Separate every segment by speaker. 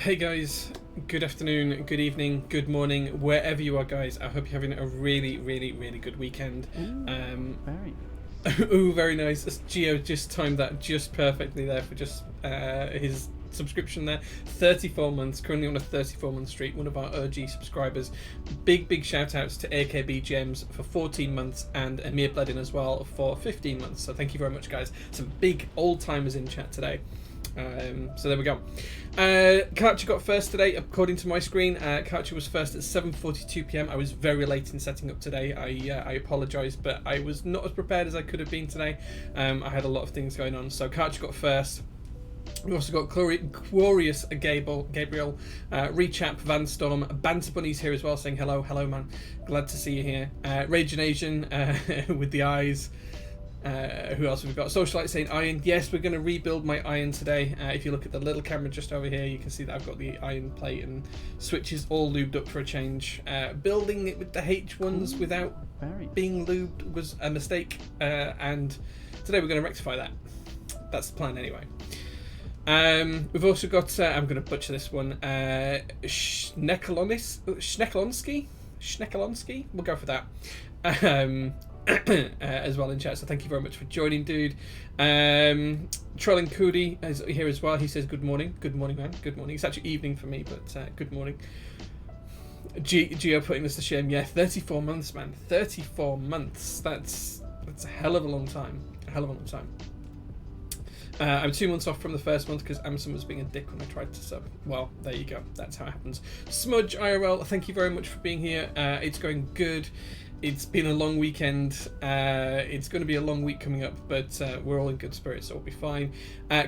Speaker 1: Hey guys, good afternoon, good evening, good morning, wherever you are guys. I hope you're having a really good weekend.
Speaker 2: Very.
Speaker 1: Ooh, very nice. Gio just timed that just perfectly there for just his subscription there. 34 months, currently on a 34-month streak, one of our OG subscribers. Big shout outs to AKB Gems for 14 months and Amir Bledin as well for 15 months. So thank you very much guys. Some big old timers in chat today. So there we go. Couchy got first today, according to my screen. Couchy was first at 7:42 p.m. I was very late in setting up today. I apologise, but I was not as prepared as I could have been today. I had a lot of things going on, so Couchy got first. We also got Glorious Gabriel, Rechap, Van Storm, Banter Bunny's here as well, saying hello man. Glad to see you here. Raging Asian with the eyes. Who else have we got? Socialite saying iron. Yes, we're going to rebuild my iron today. If you look at the little camera just over here, you can see that I've got the iron plate and switches all lubed up for a change. Building it with the H1s without being lubed was a mistake, and today we're going to rectify that. That's the plan anyway. We've also got, I'm going to butcher this one, Schnekolonsky? We'll go for that. As well in chat, so thank you very much for joining, dude. Trolling Cootie is here as well. He says good morning man, good morning. It's actually evening for me, but good morning. Gio putting this to shame. Yeah, 34 months man, 34 months. That's a hell of a long time. I'm 2 months off from the first month because Amazon was being a dick when I tried to sub. Well, there you go, that's how it happens. Smudge IRL, thank you very much for being here. It's going good. It's been a long weekend. It's going to be a long week coming up, but we're all in good spirits, so we'll be fine.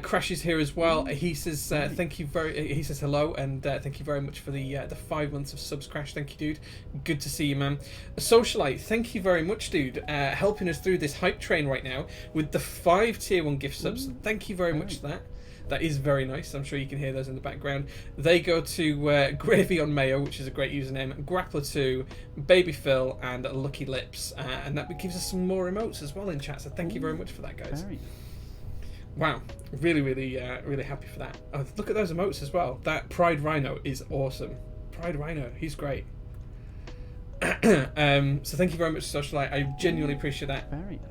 Speaker 1: Crash is here as well. He says thank you he says hello and thank you very much for the 5 months of subs, Crash. Thank you, dude. Good to see you, man. Socialite, thank you very much, dude. Helping us through this hype train right now with the 5 tier 1 gift subs. Thank you very much for that. That is very nice. I'm sure you can hear those in the background. They go to Gravy on Mayo, which is a great username, Grappler2, Baby Phil, and Lucky Lips. And that gives us some more emotes as well in chat. So thank you very much for that, guys. Wow, really happy for that. Oh, look at those emotes as well. That Pride Rhino is awesome. Pride Rhino, he's great. So thank you very much, Socialite. I genuinely appreciate that.
Speaker 2: Very nice.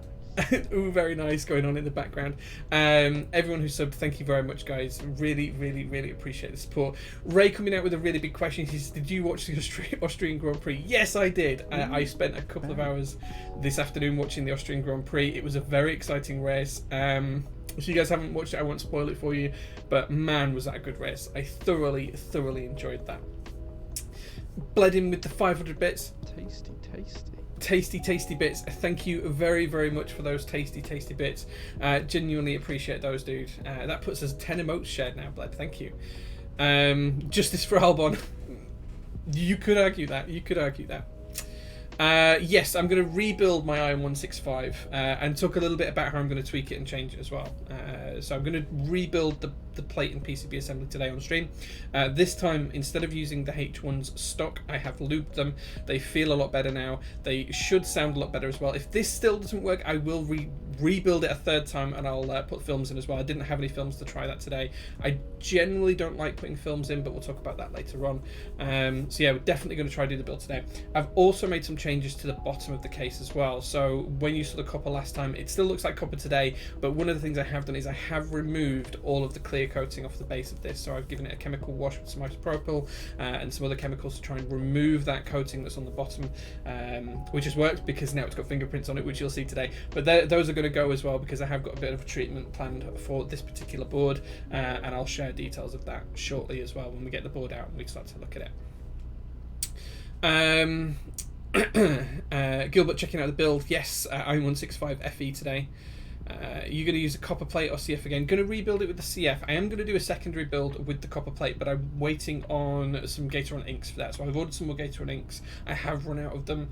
Speaker 1: Ooh, very nice going on in the background. Everyone who subbed, thank you very much, guys. Really appreciate the support. Ray coming out with a really big question. He says, did you watch the Austrian Grand Prix? Yes, I did. I spent a couple of hours this afternoon watching the Austrian Grand Prix. It was a very exciting race. If you guys haven't watched it, I won't spoil it for you, but man, was that a good race. I thoroughly enjoyed that. Bled in with the 500 bits. Tasty bits. Thank you very much for those tasty bits. Genuinely appreciate those, dude. That puts us 10 emotes shared now, Bled. Thank you. Justice for Albon. You could argue that. Yes, I'm going to rebuild my Iron 165 and talk a little bit about how I'm going to tweak it and change it as well. So I'm going to rebuild the plate and PCB assembly today on stream. This time, instead of using the H1s stock, I have lubed them. They feel a lot better now. They should sound a lot better as well. If this still doesn't work, I will rebuild it a third time and I'll put films in as well. I didn't have any films to try that today. I generally don't like putting films in, but we'll talk about that later on. So yeah, we're definitely going to try to do the build today. I've also made some changes to the bottom of the case as well. So when you saw the copper last time, it still looks like copper today, but one of the things I have done is I have removed all of the clear coating off the base of this. So I've given it a chemical wash with some isopropyl and some other chemicals to try and remove that coating that's on the bottom, which has worked because now it's got fingerprints on it, which you'll see today. But those are going to go as well because I have got a bit of a treatment planned for this particular board, and I'll share details of that shortly as well when we get the board out and we start to look at it. Gilbert checking out the build. Yes, I'm 165 FE today. You're going to use a copper plate or CF again. Going to rebuild it with the CF. I am going to do a secondary build with the copper plate, but I'm waiting on some Gateron inks for that. So I've ordered some more Gateron inks. I have run out of them,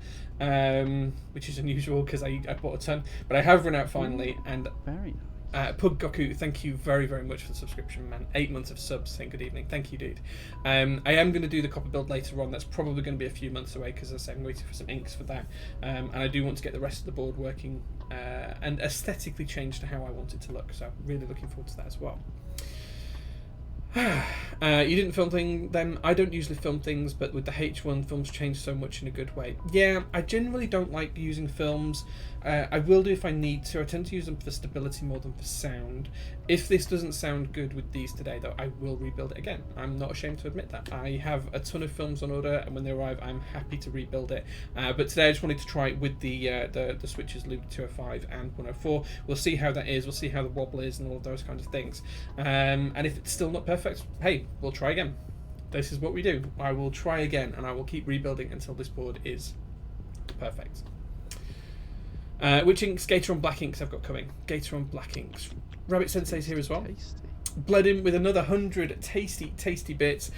Speaker 1: which is unusual because I bought a ton, but I have run out finally. And
Speaker 2: very nice.
Speaker 1: Pug Goku, thank you very much for the subscription, man. 8 months of subs saying good evening. Thank you, dude. I am going to do the copper build later on. That's probably going to be a few months away because I'm waiting for some inks for that. And I do want to get the rest of the board working and aesthetically changed to how I want it to look. So really looking forward to that as well. You didn't film them. I don't usually film things, but with the H1, films change so much in a good way. Yeah, I generally don't like using films. I will do if I need to. I tend to use them for stability more than for sound. If this doesn't sound good with these today, though, I will rebuild it again. I'm not ashamed to admit that. I have a ton of films on order, and when they arrive, I'm happy to rebuild it. But today I just wanted to try it with the switches loop 205 and 104. We'll see how that is. We'll see how the wobble is and all of those kinds of things. And if it's still not perfect, hey, we'll try again. This is what we do. I will try again, and I will keep rebuilding until this board is perfect. Which inks? Gator on black inks I've got coming. Gator on black inks. Rabbit Sensei's here as well.
Speaker 2: Tasty.
Speaker 1: Bled in with another 100 tasty bits,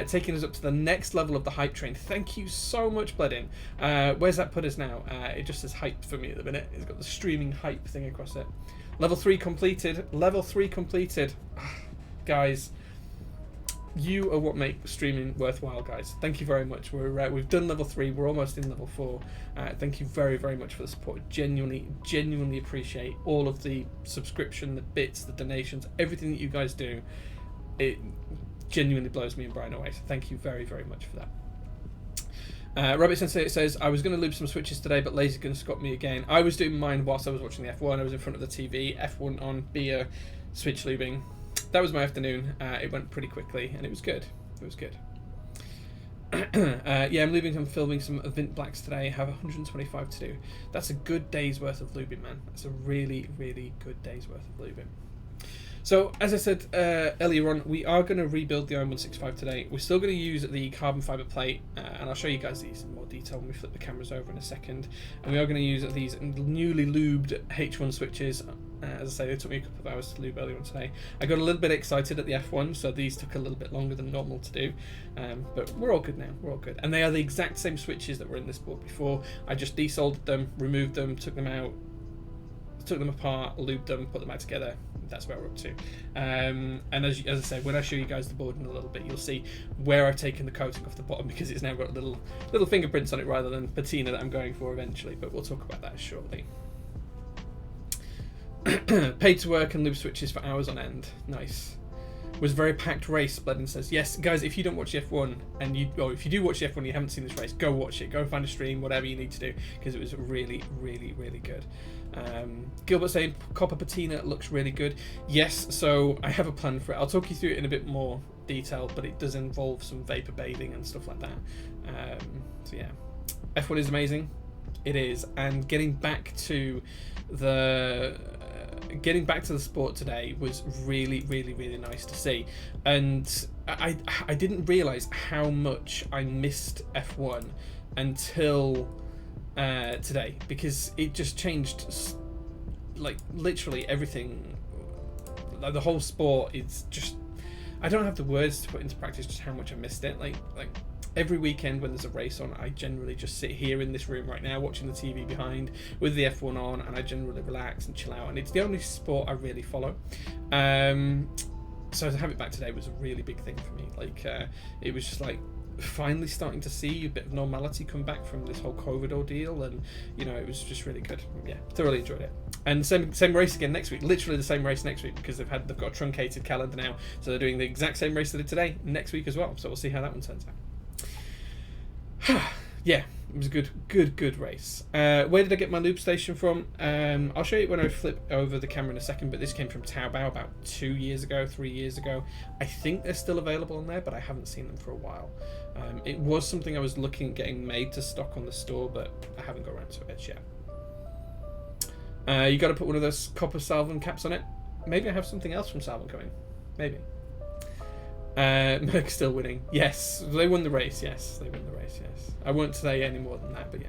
Speaker 1: taking us up to the next level of the hype train. Thank you so much, Bledin. Where's that put us now? It just says hype for me at the minute. It's got the streaming hype thing across it. Level 3 completed. Level 3 completed. Guys, you are what make streaming worthwhile, guys. Thank you very much. We've done level 3. We're almost in level 4. Thank you very, very much for the support. Genuinely appreciate all of the subscription, the bits, the donations, everything that you guys do. It genuinely blows me and Brian away. So thank you very, very much for that. Rabbit Sensei says, I was going to loop some switches today, but lazy going to stop me again. I was doing mine whilst I was watching the F1. I was in front of the TV, F1 on, beer, switch looping. That was my afternoon. It went pretty quickly, and it was good. It was good. Yeah, I'm looping. I'm filming some Vint Blacks today. I have 125 to do. That's a good day's worth of looping, man. That's a really, really good day's worth of looping. So, as I said earlier on, we are going to rebuild the i165 today. We're still going to use the carbon fibre plate, and I'll show you guys these in more detail when we flip the cameras over in a second. And we are going to use these newly lubed H1 switches. As I say, they took me a couple of hours to lube earlier on today. I got a little bit excited at the F1, so these took a little bit longer than normal to do. But we're all good now. We're all good. And they are the exact same switches that were in this board before. I just desoldered them, removed them, took them out, took them apart, lubed them, put them back together. That's where we're up to. And as I say, when I show you guys the board in a little bit, you'll see where I've taken the coating off the bottom, because it's now got little fingerprints on it rather than patina that I'm going for eventually. But we'll talk about that shortly. Paid to work and loop switches for hours on end. Nice. Was a very packed race, Bledin says. Yes, guys, if you don't watch the F1, and if you do watch the F1 and you haven't seen this race, go watch it. Go find a stream, whatever you need to do, because it was really, really, really good. Gilbert saying copper patina looks really good. Yes, so I have a plan for it. I'll talk you through it in a bit more detail, but it does involve some vapor bathing and stuff like that. So yeah, F1 is amazing. It is, and getting back to the sport today was really, really, really nice to see. And I didn't realise how much I missed F1 until today, because it just changed, like, literally everything. Like, the whole sport is just, I don't have the words to put into practice just how much I missed it. Like every weekend when there's a race on, I generally just sit here in this room right now watching the TV behind with the F1 on, and I generally relax and chill out, and it's the only sport I really follow. So to have it back today was a really big thing for me. Like it was just like finally starting to see a bit of normality come back from this whole COVID ordeal, and it was just really good. Yeah, thoroughly enjoyed it. And same race again next week, literally the same race next week, because they've got a truncated calendar now, so they're doing the exact same race they did today next week as well, so we'll see how that one turns out. Yeah, it was a good race. Where did I get my loop station from? I'll show you when I flip over the camera in a second, but this came from Taobao about 3 years ago. I think they're still available on there, but I haven't seen them for a while. It was something I was looking at getting made to stock on the store, but I haven't got around to it yet. You got to put one of those copper Salvin caps on it. Maybe I have something else from Salvin coming. Maybe. Merck's still winning. Yes, they won the race. Yes, they won the race. Yes, I won't say any more than that, but yeah.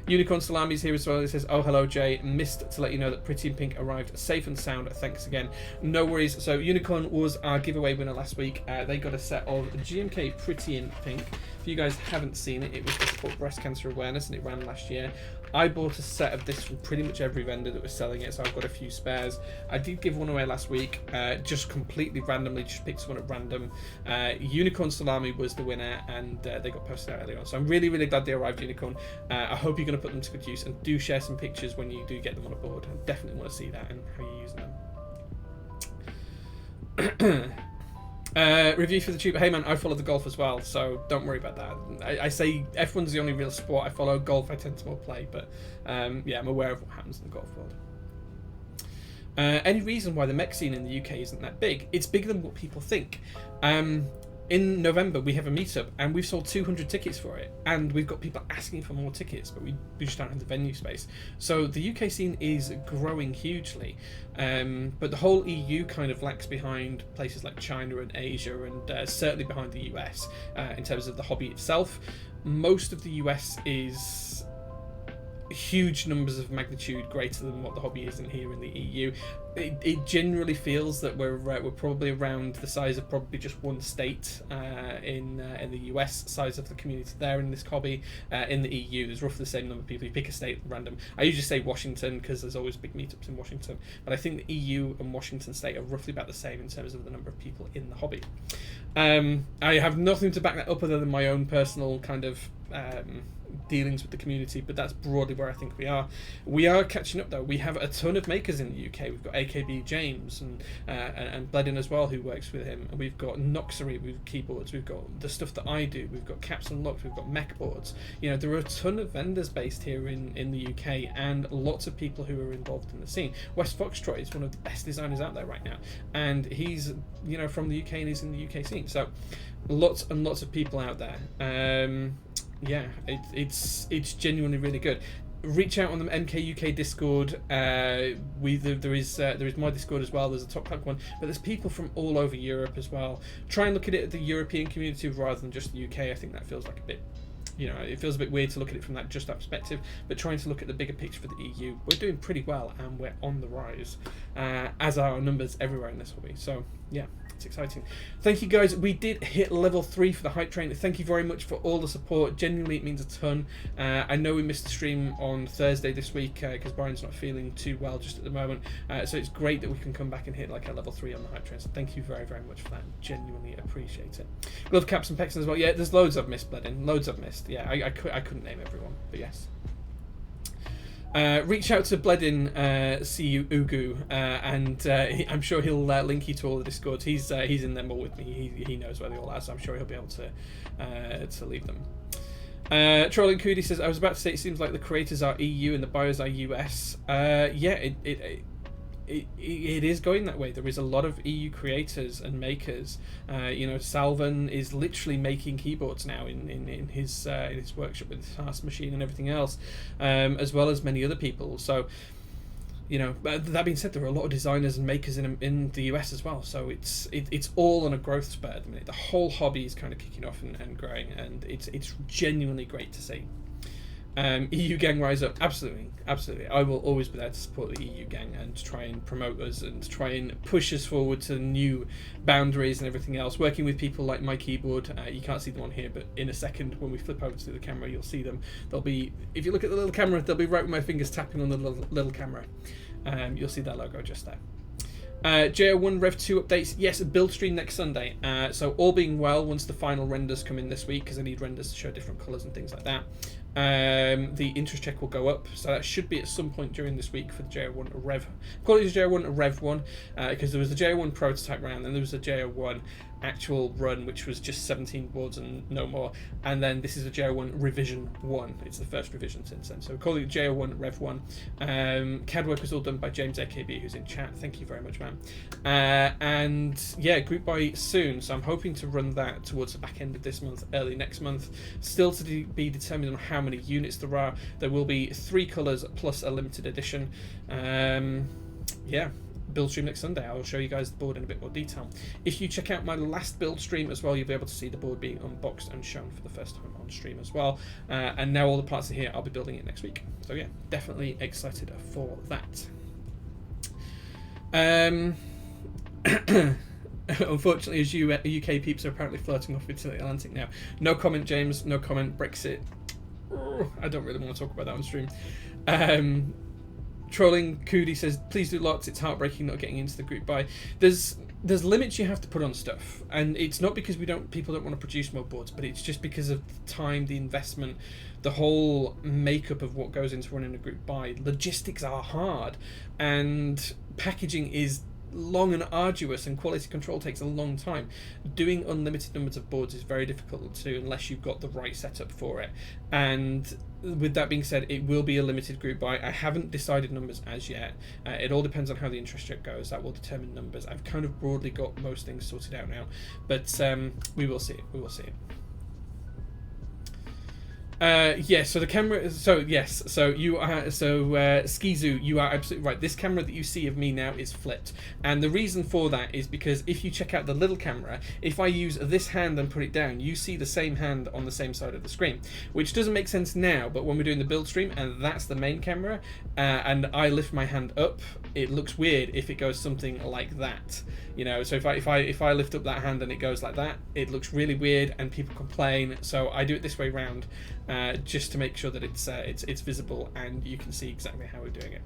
Speaker 1: Unicorn Salami's here as well. It says, "Oh, hello, Jay. Missed to let you know that Pretty in Pink arrived safe and sound. Thanks again." No worries. So Unicorn was our giveaway winner last week. They got a set of GMK Pretty in Pink. If you guys haven't seen it, it was to support breast cancer awareness, and it ran last year. I bought a set of this from pretty much every vendor that was selling it, so I've got a few spares. I did give one away last week, just completely randomly, just picked someone at random. Unicorn Salami was the winner, and they got posted out earlier on. So I'm really, really glad they arrived, Unicorn. I hope you're going to put them to good use, and do share some pictures when you do get them on a board. I definitely want to see that and how you're using them. Review for the tuber. Hey man, I follow the golf as well, so don't worry about that. I say F1's the only real sport I follow. Golf I tend to more play, but yeah, I'm aware of what happens in the golf world. Any reason why the mech scene in the UK isn't that big? It's bigger than what people think. In November we have a meetup and we've sold 200 tickets for it, and we've got people asking for more tickets, but we just don't have the venue space. So the UK scene is growing hugely, but the whole EU kind of lags behind places like China and Asia, and certainly behind the US in terms of the hobby itself. Most of the US is huge numbers of magnitude greater than what the hobby is in here in the EU. It generally feels that we're probably around the size of probably just one state in the US size of the community there in this hobby. In the EU there's roughly the same number of people. You pick a state at random. I usually say Washington because there's always big meetups in Washington, but I think the EU and Washington state are roughly about the same in terms of the number of people in the hobby. I have nothing to back that up other than my own personal kind of dealings with the community, but that's broadly where I think we are. We are catching up though. We have a ton of makers in the UK. We've got AKB James and Bledin as well, who works with him, and we've got Noxery with keyboards, we've got the stuff that I do, we've got Caps Unlocked, we've got mech boards. You know, there are a ton of vendors based here in the UK, and lots of people who are involved in the scene. Wes Foxtrot is one of the best designers out there right now, and he's, you know, from the UK and he's in the UK scene, so lots and lots of people out there. Yeah, it's genuinely really good. Reach out on the MK UK Discord. There is my Discord as well. There's a Top Clack one, but there's people from all over Europe as well. Try and look at it at the European community rather than just the UK. I think that feels like a bit, you know, it feels a bit weird to look at it from that perspective. But trying to look at the bigger picture for the EU, we're doing pretty well and we're on the rise, as are our numbers everywhere in this hobby. So yeah. It's exciting. Thank you guys. We did hit level 3 for the hype train. Thank you very much for all the support. Genuinely, it means a ton. I know we missed the stream on Thursday this week because Brian's not feeling too well just at the moment. So it's great that we can come back and hit like a level 3 on the hype train. So thank you very, very much for that. Genuinely appreciate it. Glove Caps and Pexon as well. Yeah, there's loads I've missed, Bledin. Loads I've missed. Yeah, I couldn't name everyone, but yes. Reach out to Bledin, Ugu, and I'm sure he'll link you to all the Discords. He's in them all with me. He knows where they all are, so I'm sure he'll be able to leave them. Trolling Cootie says, I was about to say it seems like the creators are EU and the buyers are US. Yeah, it is going that way. There is a lot of EU creators and makers. You know, Salvan is literally making keyboards now in his workshop with his fast machine and everything else, as well as many other people. So, you know, that being said, there are a lot of designers and makers in the US as well. So it's all on a growth spurt at the minute. The whole hobby is kind of kicking off and growing, and it's genuinely great to see. EU gang rise up, absolutely. I will always be there to support the EU gang and to try and promote us and to try and push us forward to new boundaries and everything else. Working with people like my keyboard, you can't see them on here, but in a second when we flip over to the camera, you'll see them. They'll be, if you look at the little camera, they'll be right with my fingers tapping on the little camera. You'll see their logo just there. JO1 Rev 2 updates. Yes, a build stream next Sunday. So all being well, once the final renders come in this week, because I need renders to show different colours and things like that, the interest check will go up. So that should be at some point during this week for the JO1 Rev. Call it the JO1 Rev 1 because there was the JO1 prototype round, and there was the JO1 actual run, which was just 17 boards and no more, and then this is the JO1 Revision 1. It's the first revision since then, so we call it JO1 Rev 1. CAD work was all done by James AKB, who's in chat. Thank you very much, man. And yeah, group buy soon, so I'm hoping to run that towards the back end of this month, early next month. Still to be determined on how many units there are. There will be 3 colours plus a limited edition. Yeah, build stream next Sunday. I will show you guys the board in a bit more detail. If you check out my last build stream as well, you'll be able to see the board being unboxed and shown for the first time on stream as well. And now all the parts are here. I'll be building it next week. So yeah, definitely excited for that. Unfortunately, as you UK peeps are apparently flirting off into the Atlantic now. No comment, James. No comment. Brexit. I don't really want to talk about that on stream. Trolling Cootie says, please do lots. It's heartbreaking not getting into the group buy. There's limits you have to put on stuff, and it's not because people don't want to produce more boards, but it's just because of the time, the investment, the whole makeup of what goes into running a group buy. Logistics are hard, and packaging is long and arduous, and quality control takes a long time. Doing unlimited numbers of boards is very difficult to do unless you've got the right setup for it. And with that being said, it will be a limited group buy. I haven't decided numbers as yet. It all depends on how the interest rate goes. That will determine numbers. I've kind of broadly got most things sorted out now, but we will see it. We will see it. Yes, so the camera, Skizu, you are absolutely right. This camera that you see of me now is flipped, and the reason for that is because if you check out the little camera, if I use this hand and put it down, you see the same hand on the same side of the screen, which doesn't make sense now, but when we're doing the build stream and that's the main camera, and I lift my hand up, it looks weird if it goes something like that, you know. So if I lift up that hand and it goes like that, it looks really weird and people complain. So I do it this way round, just to make sure that it's visible and you can see exactly how we're doing it.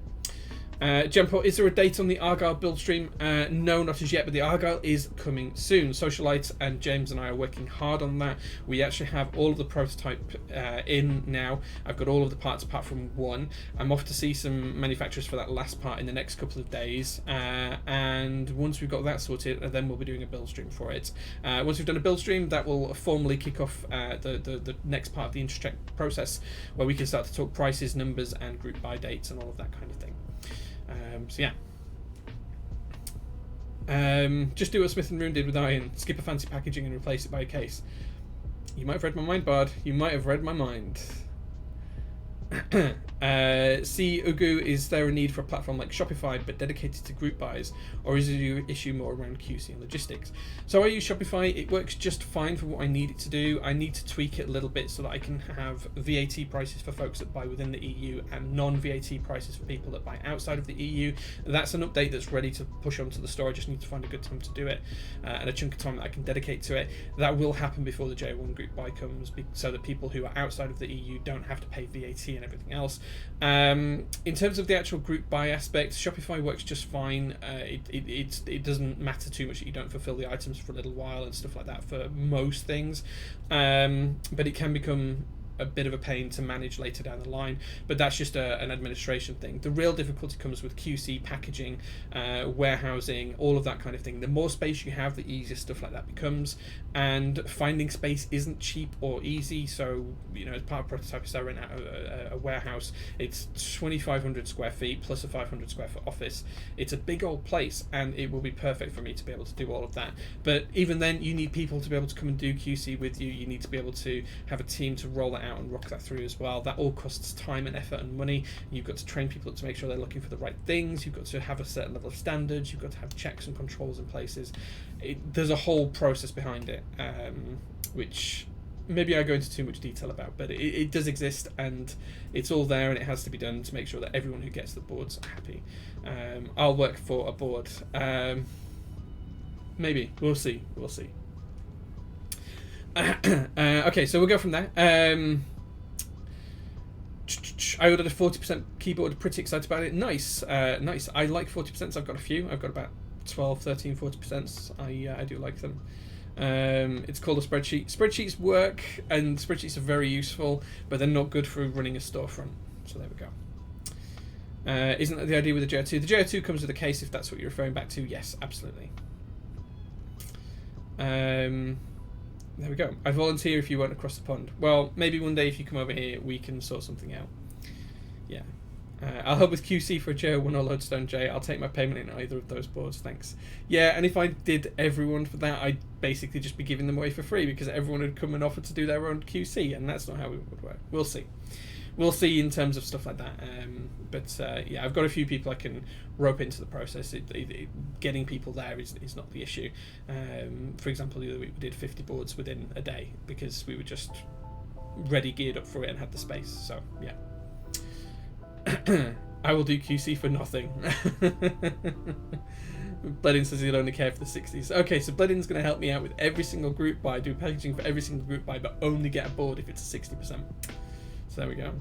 Speaker 1: Jumpo, is there a date on the Argyle build stream? No, not as yet, but the Argyle is coming soon. Socialite and James and I are working hard on that. We actually have all of the prototype in now. I've got all of the parts apart from one. I'm off to see some manufacturers for that last part in the next couple of days, and once we've got that sorted, then we'll be doing a build stream for it. Once we've done a build stream, that will formally kick off the next part of the interest process, where we can start to talk prices, numbers, and group buy dates and all of that kind of thing. So yeah, just do what Smith and Roon did with Iron. Skip a fancy packaging and replace it by a case. You might have read my mind, Bard. You might have read my mind. See, Ugu, is there a need for a platform like Shopify but dedicated to group buys, or is the issue more around QC and logistics? So I use Shopify. It works just fine for what I need it to do. I need to tweak it a little bit so that I can have VAT prices for folks that buy within the EU and non-VAT prices for people that buy outside of the EU. That's an update that's ready to push onto the store. I just need to find a good time to do it, and a chunk of time that I can dedicate to it. That will happen before the J1 group buy comes, so that people who are outside of the EU don't have to pay VAT and everything else. In terms of the actual group buy aspect, Shopify works just fine. It doesn't matter too much that you don't fulfill the items for a little while and stuff like that for most things, but it can become a bit of a pain to manage later down the line, but that's just an administration thing. The real difficulty comes with QC, packaging, warehousing, all of that kind of thing. The more space you have, the easier stuff like that becomes, and finding space isn't cheap or easy. So, you know, as part of Prototypist, I rent out a warehouse. It's 2,500 square feet plus a 500 square foot office. It's a big old place, and it will be perfect for me to be able to do all of that. But even then, you need people to be able to come and do QC with you. You need to be able to have a team to roll that out and rock that through as well. That all costs time and effort and money. You've got to train people up to make sure they're looking for the right things. You've got to have a certain level of standards. You've got to have checks and controls in places. There's a whole process behind it, which maybe I go into too much detail about, but it does exist, and it's all there, and it has to be done to make sure that everyone who gets the boards are happy. I'll work for a board. Maybe. We'll see. Okay, so we'll go from there. I ordered a 40% keyboard, pretty excited about it. Nice. Nice. I like 40%. I've got a few. I've got about 12, 13, 40%. I do like them. It's called a spreadsheet. Spreadsheets work, and spreadsheets are very useful, but they're not good for running a storefront. So there we go. Isn't that the idea with the JO2? The JO2 comes with a case, if that's what you're referring back to. Yes, absolutely. There we go. I volunteer if you weren't across the pond. Well, maybe one day if you come over here, we can sort something out. Yeah. I'll help with QC for a JO1 or Lodestone J. I'll take my payment in either of those boards, thanks. Yeah, and if I did everyone for that, I'd basically just be giving them away for free, because everyone would come and offer to do their own QC, and that's not how it would work. We'll see. We'll see in terms of stuff like that. Yeah, I've got a few people I can rope into the process. Getting people there is not the issue. For example, the other week we did 50 boards within a day because we were just ready, geared up for it, and had the space. So yeah. I will do QC for nothing. Bledin says he'll only care for the 60s. Okay, so Bledin's going to help me out with every single group buy, do packaging for every single group buy, but only get a board if it's a 60%. So there we go.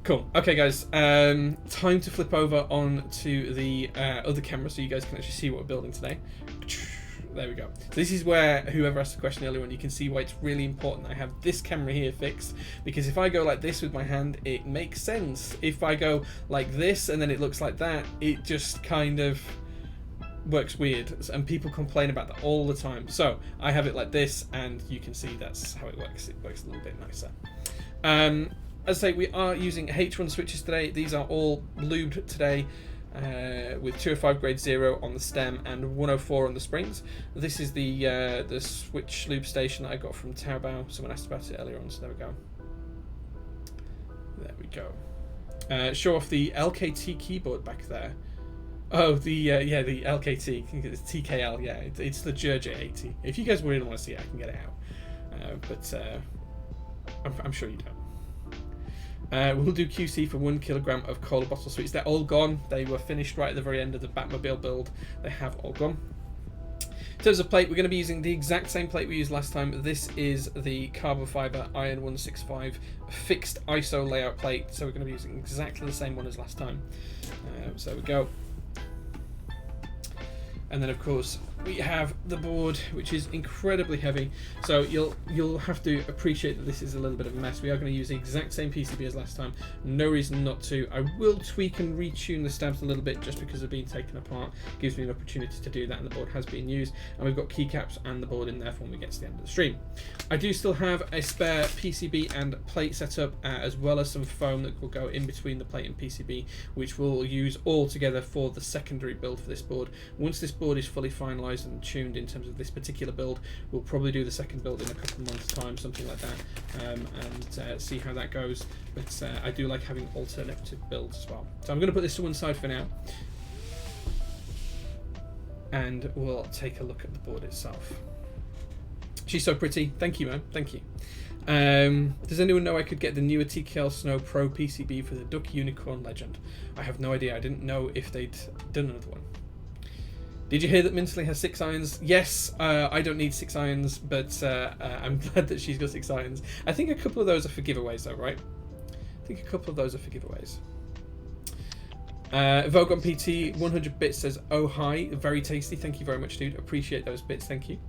Speaker 1: Cool. Okay, guys. Time to flip over on to the other camera so you guys can actually see what we're building today. There we go. So this is where whoever asked the question earlier on, you can see why it's really important I have this camera here fixed, because if I go like this with my hand, it makes sense. If I go like this and then it looks like that, it just kind of works weird, and people complain about that all the time. So I have it like this, and you can see that's how it works. It works a little bit nicer. As I say, we are using H1 switches today. These are all lubed today with 205 grade 0 on the stem and 104 on the springs. This is the switch lube station that I got from Taobao. Someone asked about it earlier on, so there we go. There we go. Show off the LKT keyboard back there. Oh, the LKT. I think it's TKL. Yeah, it's the Georgia 80. If you guys really want to see it, I can get it out. But I'm sure you don't. We'll do QC for 1 kilogram of cola bottle sweets. They're all gone. They were finished right at the very end of the Batmobile build. They have all gone. In terms of plate, we're going to be using the exact same plate we used last time. This is the carbon fiber Iron 165 fixed ISO layout plate. So we're going to be using exactly the same one as last time. So there we go. And then of course we have the board, which is incredibly heavy, so you'll have to appreciate that this is a little bit of a mess. We are going to use the exact same PCB as last time, no reason not to. I will tweak and retune the stabs a little bit just because they're being taken apart. Gives me an opportunity to do that, and the board has been used, and we've got keycaps and the board in there for when we get to the end of the stream. I do still have a spare PCB and plate set up, as well as some foam that will go in between the plate and PCB, which we'll use all together for the secondary build for this board. Once this board is fully finalized and tuned in terms of this particular build, we'll probably do the second build in a couple of months time, something like that, and see how that goes. But I do like having alternative builds as well, so I'm going to put this to one side for now, and we'll take a look at the board itself. She's so pretty. Thank you, man. Thank you. Does anyone know I could get the newer TKL Snow Pro PCB for the Duck Unicorn Legend? I have no idea. I didn't know if they'd done another one. Did you hear that Minsley has 6 irons? Yes, I don't need 6 irons, but I'm glad that she's got 6 irons. I think a couple of those are for giveaways though, right? I think a couple of those are for giveaways. Vogon PT 100 bits says, oh hi, very tasty. Thank you very much, dude. Appreciate those bits. Thank you.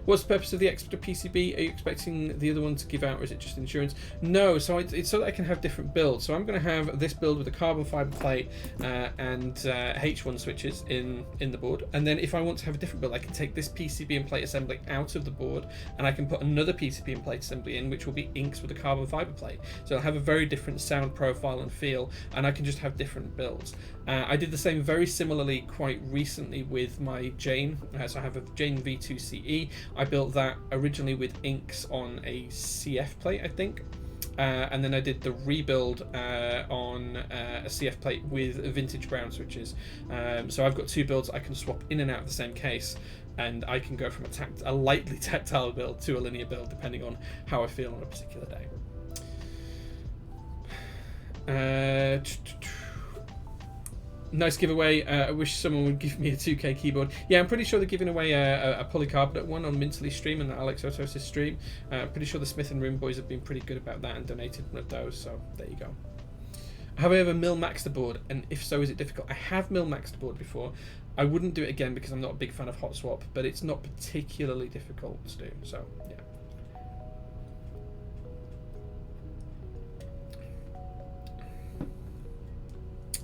Speaker 1: What's the purpose of the extra PCB? Are you expecting the other one to give out, or is it just insurance? No, so it's so that I can have different builds. So I'm going to have this build with a carbon fiber plate and H1 switches in the board. And then if I want to have a different build, I can take this PCB and plate assembly out of the board, and I can put another PCB and plate assembly in, which will be inks with a carbon fiber plate. So it'll have a very different sound profile and feel, and I can just have different builds. I did the same very similarly quite recently with my Jane. So I have a Jane V2 CE. I built that originally with inks on a CF plate, I think. And then I did the rebuild on a CF plate with vintage brown switches. So I've got 2 builds I can swap in and out of the same case, and I can go from a lightly tactile build to a linear build depending on how I feel on a particular day. Nice giveaway. I wish someone would give me a 2K keyboard. Yeah, I'm pretty sure they're giving away a polycarbonate one on Minsley's stream and the Alex Otos' stream. Pretty sure the Smith and Room boys have been pretty good about that and donated one of those, so there you go. Have I ever mill-maxed a board, and if so, is it difficult? I have mill-maxed a board before. I wouldn't do it again because I'm not a big fan of hot swap, but it's not particularly difficult to do, so yeah.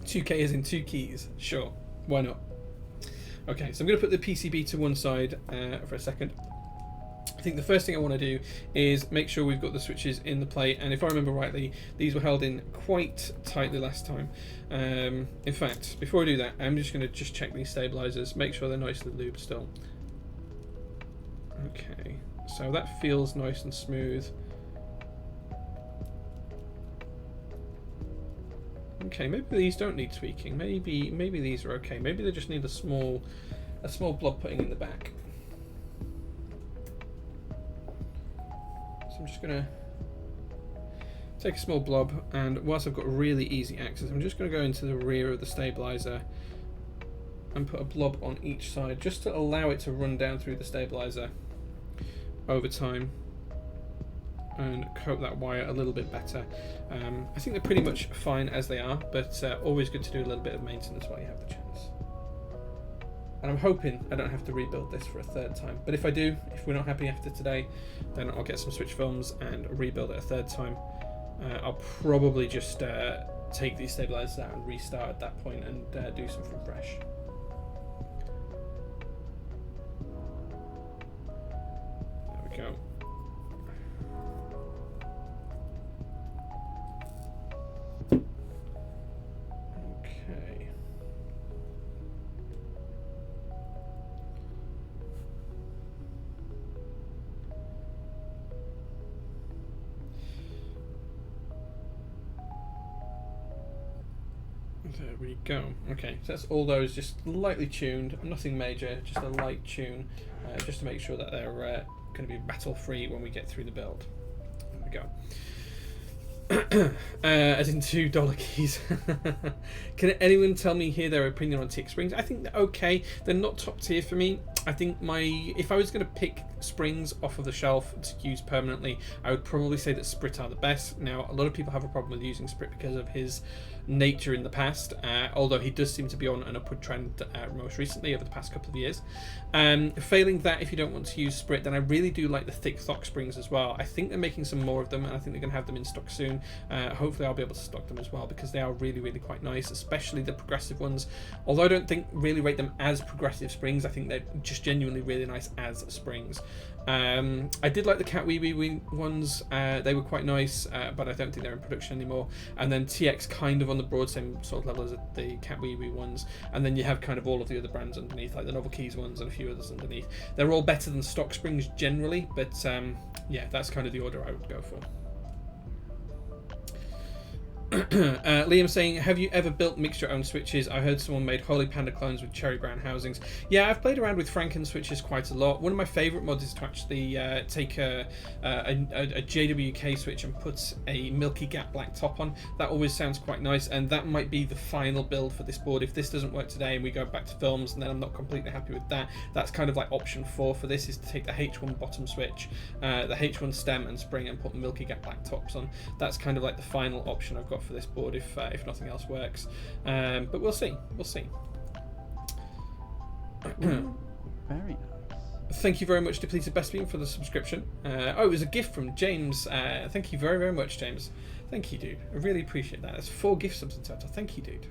Speaker 1: "2K is in 2 keys." Sure, why not? Okay, so I'm going to put the PCB to one side for a second. I think the first thing I want to do is make sure we've got the switches in the plate, and if I remember rightly, these were held in quite tightly last time. In fact, before I do that, I'm just going to check these stabilizers, make sure they're nicely lubed still. Okay, so that feels nice and smooth. Okay, maybe these don't need tweaking. Maybe these are okay. Maybe they just need a small blob putting in the back. So I'm just gonna take a small blob, and whilst I've got really easy access, I'm just gonna go into the rear of the stabilizer and put a blob on each side just to allow it to run down through the stabilizer over time and coat that wire a little bit better. I think they're pretty much fine as they are, but always good to do a little bit of maintenance while you have the chance. And I'm hoping I don't have to rebuild this for a 3rd time, but if I do, if we're not happy after today, then I'll get some switch films and rebuild it a 3rd time. I'll probably just take these stabilizers out and restart at that point and do some from fresh. There we go. Okay, so that's all those just lightly tuned, nothing major, just a light tune, just to make sure that they're going to be battle free when we get through the build. There we go. As in $2 keys. Can anyone tell me here their opinion on TX springs? I think they're okay. They're not top tier for me. I think if I was going to pick springs off of the shelf to use permanently, I would probably say that Sprit are the best. Now, a lot of people have a problem with using Sprit because of his nature in the past, although he does seem to be on an upward trend most recently over the past couple of years. Failing that, if you don't want to use Sprit, then I really do like the thick Thock springs as well. I think they're making some more of them, and I think they're going to have them in stock soon. Hopefully I'll be able to stock them as well, because they are really, really quite nice, especially the progressive ones. Although I don't really rate them as progressive springs, I think they're just genuinely really nice as springs. I did like the Cat Wee Wee ones. They were quite nice, but I don't think they're in production anymore. And then TX kind of on the broad same sort of level as the Cat Wee Wee ones. And then you have kind of all of the other brands underneath, like the Novel Keys ones and a few others underneath. They're all better than stock springs generally, but yeah, that's kind of the order I would go for. Liam saying, have you ever built mixture-owned switches? I heard someone made Holy Panda clones with cherry brown housings. Yeah, I've played around with Franken switches quite a lot. One of my favourite mods is to actually take a JWK switch and put a Milky Gap black top on. That always sounds quite nice, and that might be the final build for this board. If this doesn't work today and we go back to films and then I'm not completely happy with that, that's kind of like option 4 for this, is to take the H1 bottom switch, the H1 stem and spring, and put Milky Gap black tops on. That's kind of like the final option I've got for this board if nothing else works, but we'll see.
Speaker 2: Very nice.
Speaker 1: Thank you very much, Depleted Best Beam, for the subscription. Oh, it was a gift from James. Thank you very, very much, James. Thank you, dude. I really appreciate that. That's 4 gift subs in total. Thank you, dude.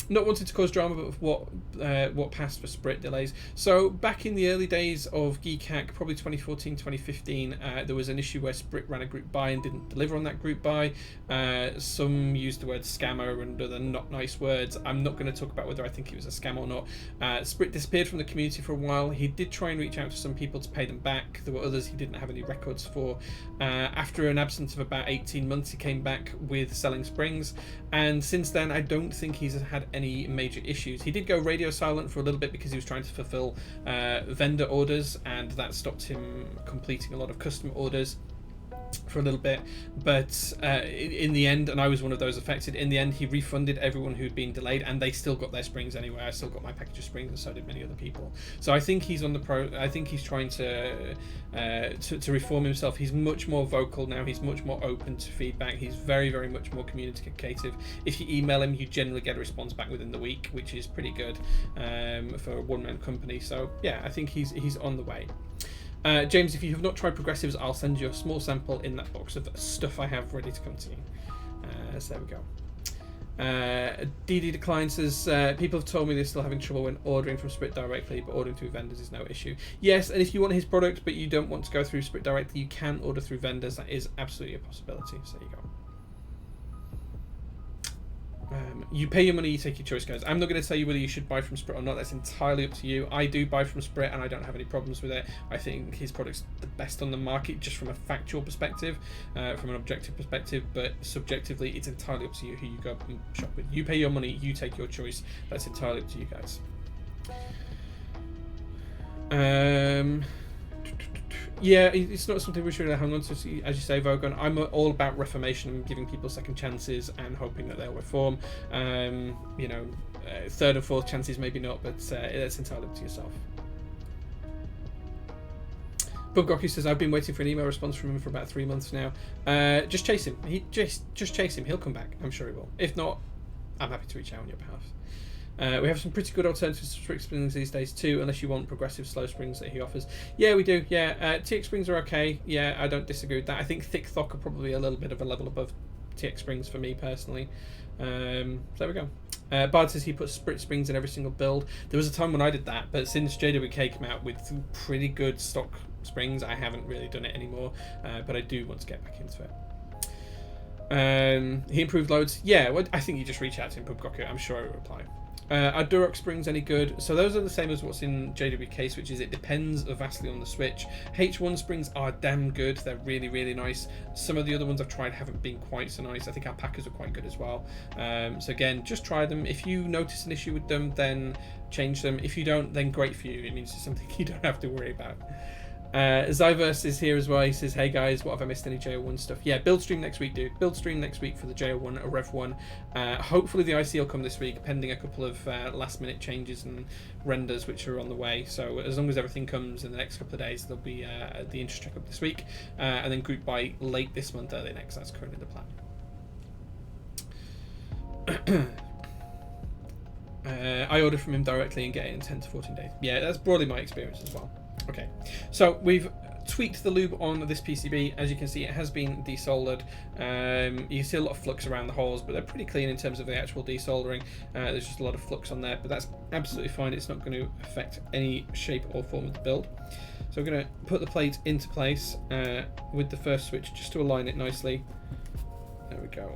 Speaker 1: Not wanting to cause drama, but what passed for Sprit delays. So back in the early days of GeekHack, probably 2014, 2015, there was an issue where Sprit ran a group buy and didn't deliver on that group buy. Some used the word scammer and other not nice words. I'm not going to talk about whether I think it was a scam or not. Sprit disappeared from the community for a while. He did try and reach out to some people to pay them back. There were others he didn't have any records for. After an absence of about 18 months, he came back with selling springs, and since then I don't think he's had any major issues. He did go radio silent for a little bit because he was trying to fulfill vendor orders, and that stopped him completing a lot of customer orders for a little bit, but in the end, and I was one of those affected, in the end he refunded everyone who'd been delayed, and they still got their springs anyway. I still got my package of springs, and so did many other people. So I think he's on the I think he's trying to reform himself. He's much more vocal now. He's much more open to feedback. He's very, very much more communicative. If you email him, you generally get a response back within the week, which is pretty good for a one-man company. So yeah, I think he's on the way. James, if you have not tried progressives, I'll send you a small sample in that box of stuff I have ready to come to you. So there we go. DD Decline says, people have told me they're still having trouble when ordering from Sprit directly, but ordering through vendors is no issue. Yes, and if you want his product but you don't want to go through Sprit directly, you can order through vendors. That is absolutely a possibility. So there you go. You pay your money, you take your choice, guys. I'm not going to tell you whether you should buy from Sprit or not. That's entirely up to you. I do buy from Sprit and I don't have any problems with it. I think his product's the best on the market just from a factual perspective, from an objective perspective, but subjectively it's entirely up to you who you go and shop with. You pay your money, you take your choice. That's entirely up to you guys. Yeah, it's not something we should really hang on to. As you say, Vogon, I'm all about reformation and giving people second chances and hoping that they'll reform. You know, third and fourth chances maybe not, but that's entirely up to yourself. Buggocky says, I've been waiting for an email response from him for about 3 months now. Just chase him. Just chase him. He'll come back. I'm sure he will. If not, I'm happy to reach out on your behalf. We have some pretty good alternatives to Sprit springs these days too, unless you want progressive slow springs that he offers. Yeah, we do. Yeah, TX springs are okay. Yeah, I don't disagree with that. I think thick Thock are probably a little bit of a level above TX springs for me personally. So there we go. Bard says he puts Sprit springs in every single build. There was a time when I did that, but since JWK came out with pretty good stock springs, I haven't really done it anymore. But I do want to get back into it. He improved loads. Yeah, well, I think you just reach out to him, Pubgoku. I'm sure he'll reply. Are Duroc springs any good? So those are the same as what's in JWK switches. It depends vastly on the switch. H1 springs are damn good. They're really, really nice. Some of the other ones I've tried haven't been quite so nice. I think alpacas are quite good as well. So again, just try them. If you notice an issue with them, then change them. If you don't, then great for you. It means it's something you don't have to worry about. Zyverse is here as well. He says, hey guys, what have I missed? Any JO1 stuff? Yeah, build stream next week, dude. Build stream next week for the JO1 or Rev 1. Hopefully the IC will come this week, pending a couple of last minute changes and renders which are on the way. So as long as everything comes in the next couple of days, there'll be the interest check up this week, and then group buy late this month, early next. That's currently the plan. I order from him directly and get it in 10 to 14 days. Yeah, that's broadly my experience as well. Okay, so we've tweaked the lube on this PCB. As you can see, it has been desoldered. You can see a lot of flux around the holes, but they're pretty clean in terms of the actual desoldering. There's just a lot of flux on there, but that's absolutely fine. It's not going to affect any shape or form of the build. So we're going to put the plate into place with the first switch just to align it nicely. There we go.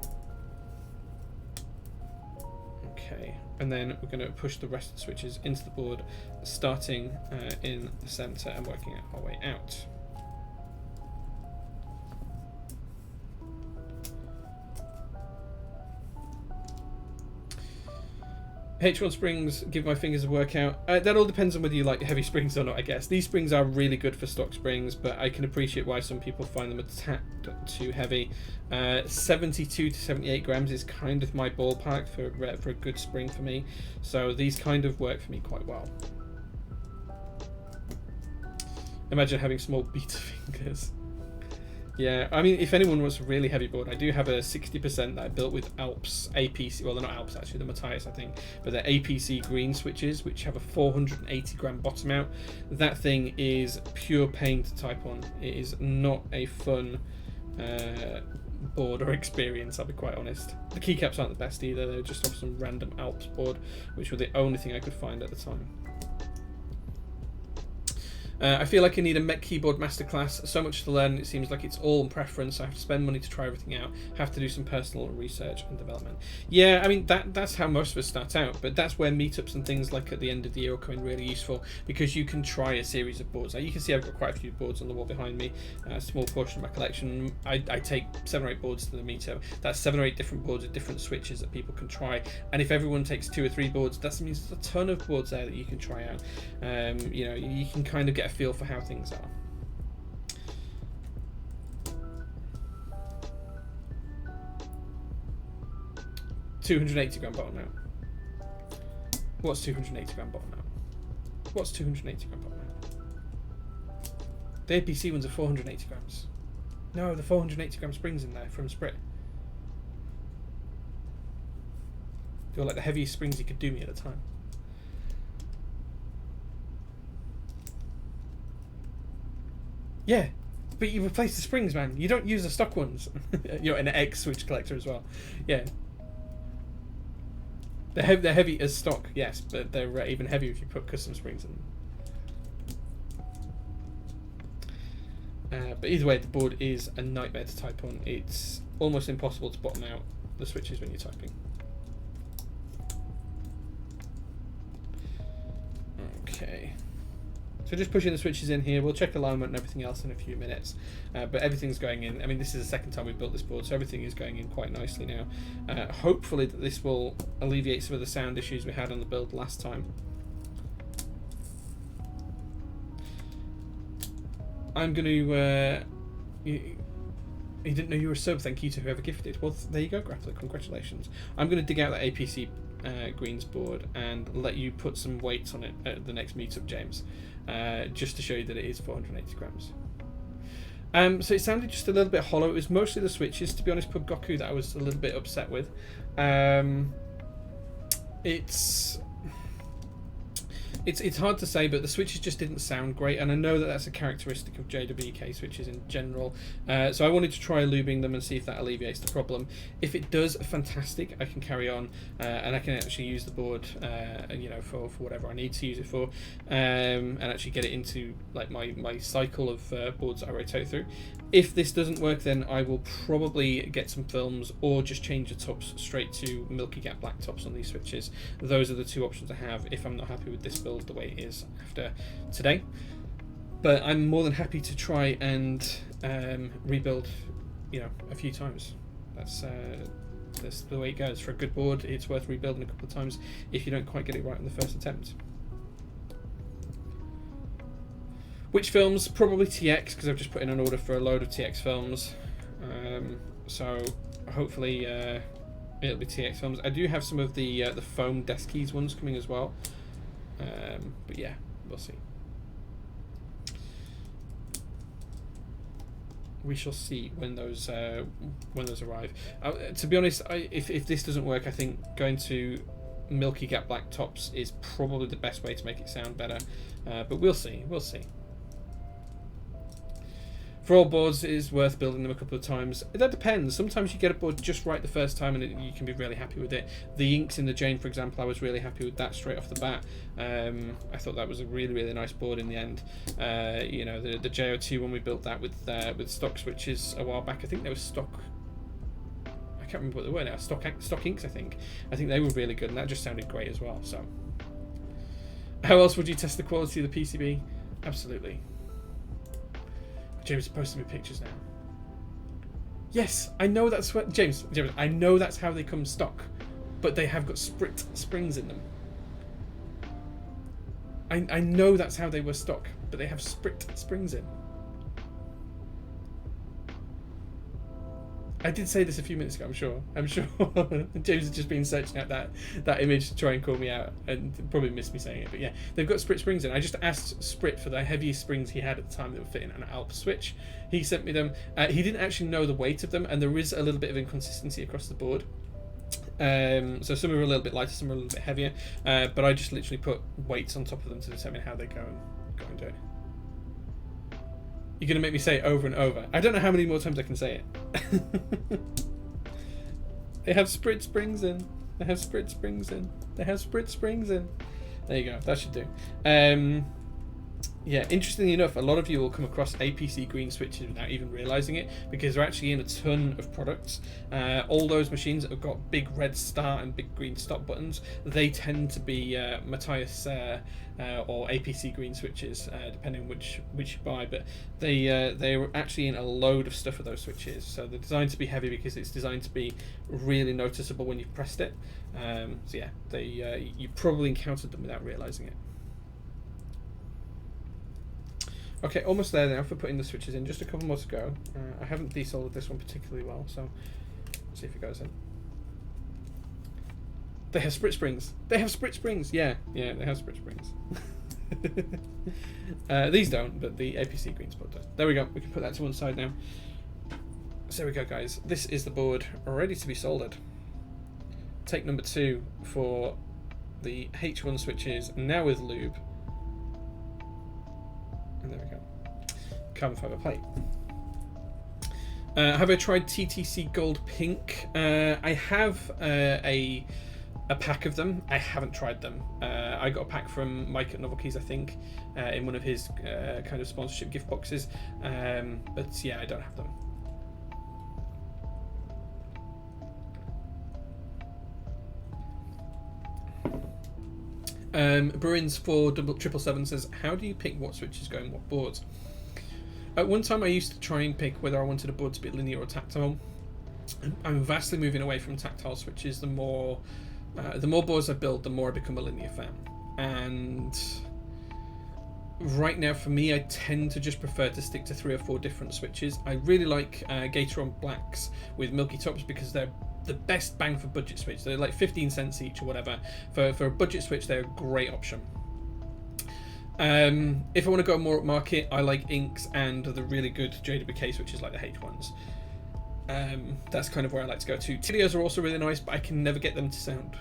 Speaker 1: Okay, and then we're going to push the rest of the switches into the board, starting in the center and working our way out. H1 springs, give my fingers a workout. That all depends on whether you like heavy springs or not, I guess. These springs are really good for stock springs, but I can appreciate why some people find them a tad too heavy. 72 to 78 grams is kind of my ballpark for a good spring for me. So these kind of work for me quite well. Imagine having small beta fingers. Yeah, I mean, if anyone wants a really heavy board, I do have a 60% that I built with Alps APC. Well, they're not Alps actually, they're Matthias, I think, but they're APC green switches, which have a 480 gram bottom out. That thing is pure pain to type on. It is not a fun board or experience, I'll be quite honest. The keycaps aren't the best either. They're just off some random Alps board, which were the only thing I could find at the time. I feel like I need a Mech Keyboard Masterclass. So much to learn, it seems like it's all on preference. I have to spend money to try everything out. Have to do some personal research and development. Yeah, I mean, that's how most of us start out, but that's where meetups and things like at the end of the year will come in really useful, because you can try a series of boards. Like you can see I've got quite a few boards on the wall behind me, a small portion of my collection. I take 7 or 8 boards to the meetup. That's 7 or 8 different boards with different switches that people can try, and if everyone takes 2 or 3 boards, that means there's a ton of boards there that you can try out. You know, you can kind of get a feel for how things are. $280 gram bottom out. What's 280 gram bottom out? What's 280 gram bottom out? The APC ones are 480 grams. No, the 480 gram springs in there from Sprit. They were like the heaviest springs you could do me at the time. Yeah, but you replace the springs, man. You don't use the stock ones. You're an X switch collector as well. Yeah. They're heavy as stock, yes, but they're even heavier if you put custom springs in. But either way, the board is a nightmare to type on. It's almost impossible to bottom out the switches when you're typing. Okay. So just pushing the switches in here. We'll check alignment and everything else in a few minutes. But everything's going in. I mean, this is the second time we've built this board, so everything is going in quite nicely now. Hopefully that this will alleviate some of the sound issues we had on the build last time. I'm going to... you didn't know you were a sub. Thank you to whoever gifted. Well, there you go, Grappler. Congratulations. I'm going to dig out that APC greens board and let you put some weights on it at the next meetup, James. Just to show you that it is 480 grams. So it sounded just a little bit hollow. It was mostly the switches, to be honest, Pub Goku, that I was a little bit upset with. It's hard to say, but the switches just didn't sound great, and I know that that's a characteristic of JWK switches in general. So I wanted to try lubing them and see if that alleviates the problem. If it does, fantastic. I can carry on, and I can actually use the board, you know, for whatever I need to use it for, and actually get it into like my cycle of boards that I rotate through. If this doesn't work, then I will probably get some films or just change the tops straight to Milky Gap black tops on these switches. Those are the two options I have if I'm not happy with this build the way it is after today. But I'm more than happy to try and rebuild, you know, a few times. That's the way it goes. For a good board, it's worth rebuilding a couple of times if you don't quite get it right on the first attempt. Which films? Probably TX, because I've just put in an order for a load of TX films. So hopefully it'll be TX films. I do have some of the foam desk keys ones coming as well. But yeah, we'll see. We shall see when those arrive. To be honest, if this doesn't work, I think going to Milky Gap black tops is probably the best way to make it sound better. But we'll see. We'll see. For all boards, it is worth building them a couple of times. That depends. Sometimes you get a board just right the first time and you can be really happy with it. The inks in the Jane, for example, I was really happy with that straight off the bat. I thought that was a really, really nice board in the end. You know, the JO2 when we built that with stock switches a while back, I think they were stock... I can't remember what they were now. Stock inks, I think. I think they were really good and that just sounded great as well. So, how else would you test the quality of the PCB? Absolutely. James is posting me pictures now. Yes, I know that's what James, I know that's how they come stock, but they have got sprit springs in them. I know that's how they were stock, but they have sprit springs in. I did say this a few minutes ago, I'm sure. James has just been searching out that image to try and call me out and probably missed me saying it. But yeah, they've got sprit springs in. I just asked Sprit for the heaviest springs he had at the time that would fit in an Alp switch. He sent me them. He didn't actually know the weight of them, and there is a little bit of inconsistency across the board. So some are a little bit lighter, some are a little bit heavier. But I just literally put weights on top of them to determine how they go and do it. You're going to make me say it over and over. I don't know how many more times I can say it. They have sprit springs in. They have sprit springs in. They have sprit springs in. There you go. That should do. Yeah, interestingly enough, a lot of you will come across APC green switches without even realizing it because they're actually in a ton of products. All those machines that have got big red start and big green stop buttons, they tend to be Matthias or APC green switches, depending on which you buy. But they're actually in a load of stuff of those switches. So they're designed to be heavy because it's designed to be really noticeable when you've pressed it. So yeah, you probably encountered them without realizing it. Okay, almost there now for putting the switches in. Just a couple more to go. I haven't desoldered this one particularly well, so let's see if it goes in. They have sprit springs. They have sprit springs. Yeah, they have sprit springs. These don't, but the APC green spot does. There we go. We can put that to one side now. So there we go, guys. This is the board ready to be soldered. Take number 2 for the H1 switches, now with lube. And there we go. Carbon fiber plate. Have I tried TTC Gold Pink? I have a pack of them. I haven't tried them. I got a pack from Mike at Novel Keys, I think, in one of his kind of sponsorship gift boxes. But yeah, I don't have them. Bruins 4777 says, how do you pick what switches go in what boards? At one time I used to try and pick whether I wanted a board to be linear or tactile. I'm vastly moving away from tactile switches. The more boards I build, the more I become a linear fan. And right now for me, I tend to just prefer to stick to 3 or 4 different switches. I really like Gateron blacks with milky tops because they're the best bang for budget switch. They're like 15 cents each or whatever. For a budget switch, they're a great option. If I want to go more upmarket, I like inks and the really good JWK switches like the H1s. That's kind of where I like to go to. Tilios are also really nice, but I can never get them to sound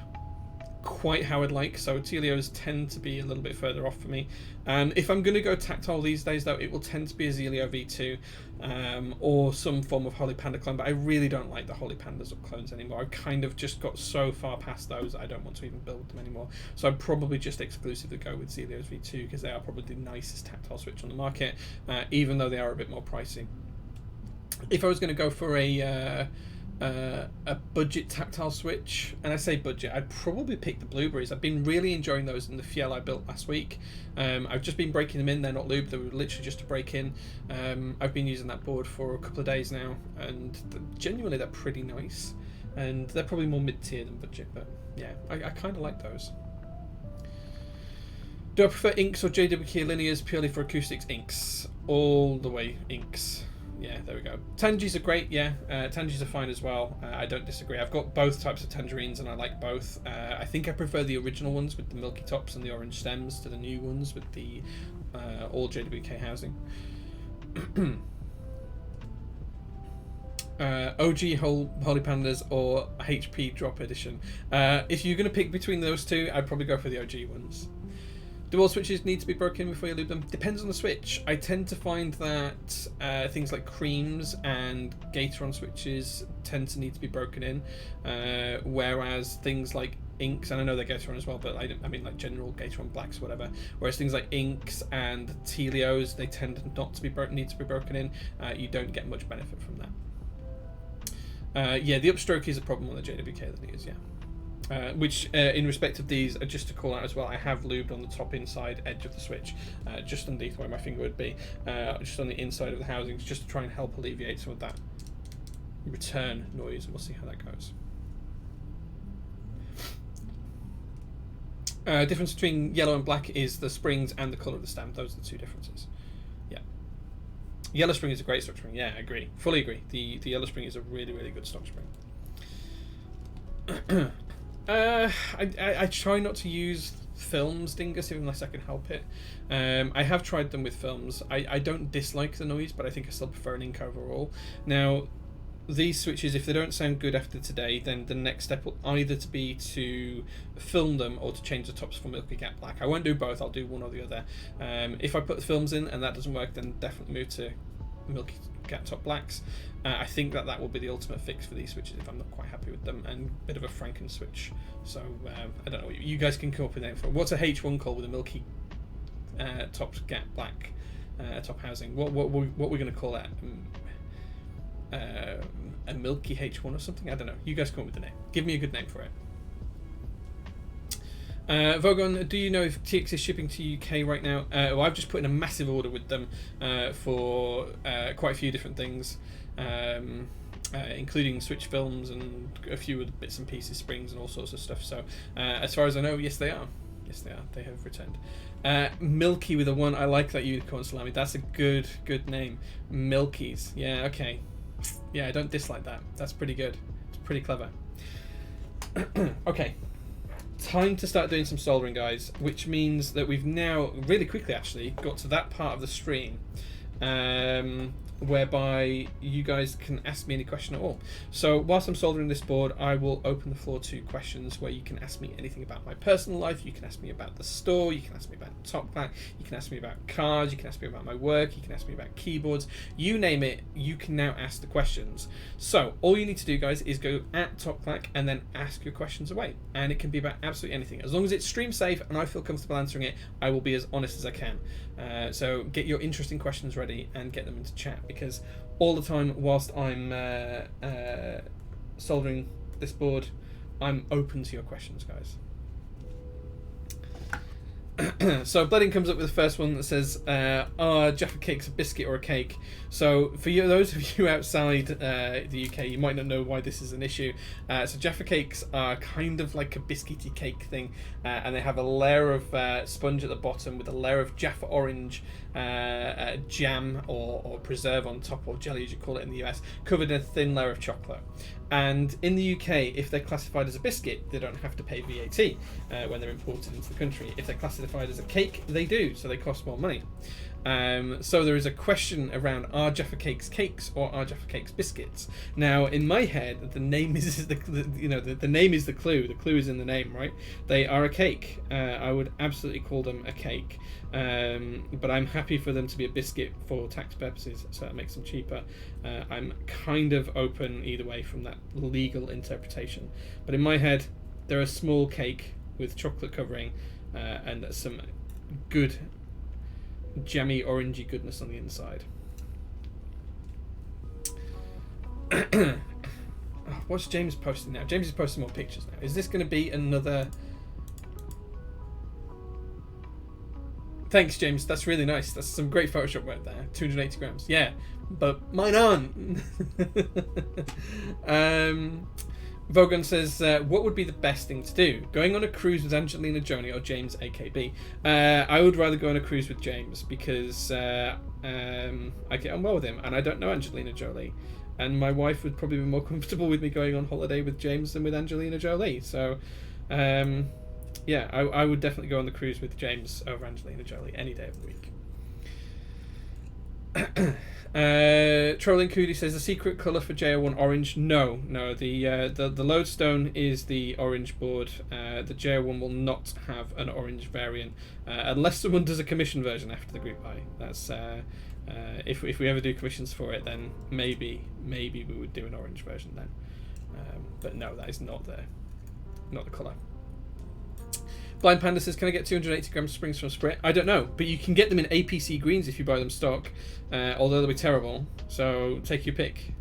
Speaker 1: quite how I'd like, so Telios tend to be a little bit further off for me. If I'm going to go tactile these days, though, it will tend to be a Zelio V2 or some form of Holy Panda clone, but I really don't like the Holy Pandas or clones anymore. I've kind of just got so far past those I don't want to even build them anymore. So I'd probably just exclusively go with Zelios V2 because they are probably the nicest tactile switch on the market, even though they are a bit more pricey. If I was going to go for a budget tactile switch, and I say budget, I'd probably pick the blueberries. I've been really enjoying those in the Fiel I built last week. I've just been breaking them in. They're not lubed, they were literally just to break in. I've been using that board for a couple of days now, and genuinely they're pretty nice, and they're probably more mid-tier than budget, but yeah, I kind of like those. Do I prefer inks or JWK linears? Purely for acoustics, inks. All the way inks. Yeah, there we go. Tangies are great, yeah. Tangies are fine as well. I don't disagree. I've got both types of tangerines and I like both. I think I prefer the original ones with the milky tops and the orange stems to the new ones with the all JWK housing. OG Holy Pandas or HP Drop Edition. If you're going to pick between those two, I'd probably go for the OG ones. Do all switches need to be broken before you lube them? Depends on the switch. I tend to find that things like creams and Gateron switches tend to need to be broken in, whereas things like inks, and I know they're Gateron as well, but I mean like general Gateron blacks, whatever. Whereas things like inks and Telios, they tend not to be need to be broken in. You don't get much benefit from that. Yeah, the upstroke is a problem on the JWK linears, yeah. Which, in respect of these, just to call out as well, I have lubed on the top inside edge of the switch, just underneath where my finger would be, just on the inside of the housings, just to try and help alleviate some of that return noise, and we'll see how that goes. Difference between yellow and black is the springs and the colour of the stem. Those are the two differences. Yeah. Yellow spring is a great stock spring. Yeah, I agree. Fully agree. The yellow spring is a really, really good stock spring. I try not to use films, Dingus, unless I can help it. I have tried them with films. I don't dislike the noise, but I think I still prefer an ink overall. Now, these switches, if they don't sound good after today, then the next step will either to be to film them or to change the tops for Milky Gap Black. I won't do both, I'll do one or the other. If I put the films in and that doesn't work, then definitely move to Milky Gap Top Blacks. I think that will be the ultimate fix for these switches if I'm not quite happy with them, and a bit of a Franken switch. So I don't know, you guys can come up with a name for it. What's a H1 call with a Milky Top Gap Black top housing? What we're going to call that? A Milky H1 or something? I don't know. You guys come up with the name. Give me a good name for it. Vogon, do you know if TX is shipping to UK right now? Well, I've just put in a massive order with them for quite a few different things, including switch films and a few of the bits and pieces, springs and all sorts of stuff. So as far as I know, yes they are. Yes they are. They have returned. Milky with a 1. I like that unicorn salami. That's a good name. Milkies. Yeah, okay. Yeah, I don't dislike that. That's pretty good. It's pretty clever. Okay. Time to start doing some soldering, guys, which means that we've now really quickly actually got to that part of the stream whereby you guys can ask me any question at all. So whilst I'm soldering this board, I will open the floor to questions where you can ask me anything about my personal life. You can ask me about the store, you can ask me about TopClack, you can ask me about cars, you can ask me about my work, you can ask me about keyboards, you name it, you can now ask the questions. So all you need to do, guys, is go at TopClack and then ask your questions away, and it can be about absolutely anything. As long as it's stream safe and I feel comfortable answering it, I will be as honest as I can. So get your interesting questions ready and get them into chat, because all the time whilst I'm soldering this board, I'm open to your questions, guys. So Bledding comes up with the first one that says, are Jaffa cakes a biscuit or a cake? So for you, those of you outside the UK, you might not know why this is an issue. So Jaffa cakes are kind of like a biscuity cake thing, and they have a layer of sponge at the bottom with a layer of Jaffa orange jam or preserve on top, or jelly as you call it in the US, covered in a thin layer of chocolate. And in the UK, if they're classified as a biscuit, they don't have to pay VAT when they're imported into the country. If they're classified classified as a cake? They do, so they cost more money. So there is a question around, are Jaffa Cakes cakes or are Jaffa Cakes biscuits? Now, in my head, the name is the name is the clue. The clue is in the name, right? They are a cake. I would absolutely call them a cake, but I'm happy for them to be a biscuit for tax purposes, so that makes them cheaper. I'm kind of open either way from that legal interpretation, but in my head, they're a small cake with chocolate covering and some good jammy orangey goodness on the inside. What's James posting now? James is posting more pictures now. Is this going to be another... Thanks, James. That's really nice. That's some great Photoshop work there. 280 grams. Yeah, but mine aren't. Vogan says, what would be the best thing to do? Going on a cruise with Angelina Jolie or James AKB? I would rather go on a cruise with James because I get on well with him and I don't know Angelina Jolie. And my wife would probably be more comfortable with me going on holiday with James than with Angelina Jolie. So, yeah, I would definitely go on the cruise with James over Angelina Jolie any day of the week. Trolling Cootie says the secret colour for JO1 orange. No, the lodestone is the orange board. The JO1 will not have an orange variant unless someone does a commission version after the group buy. That's if we ever do commissions for it, then maybe we would do an orange version then. But no, that is not the colour. Blind Panda says, can I get 280 grams springs from Sprit? I don't know, but you can get them in APC greens if you buy them stock, although they'll be terrible, so take your pick.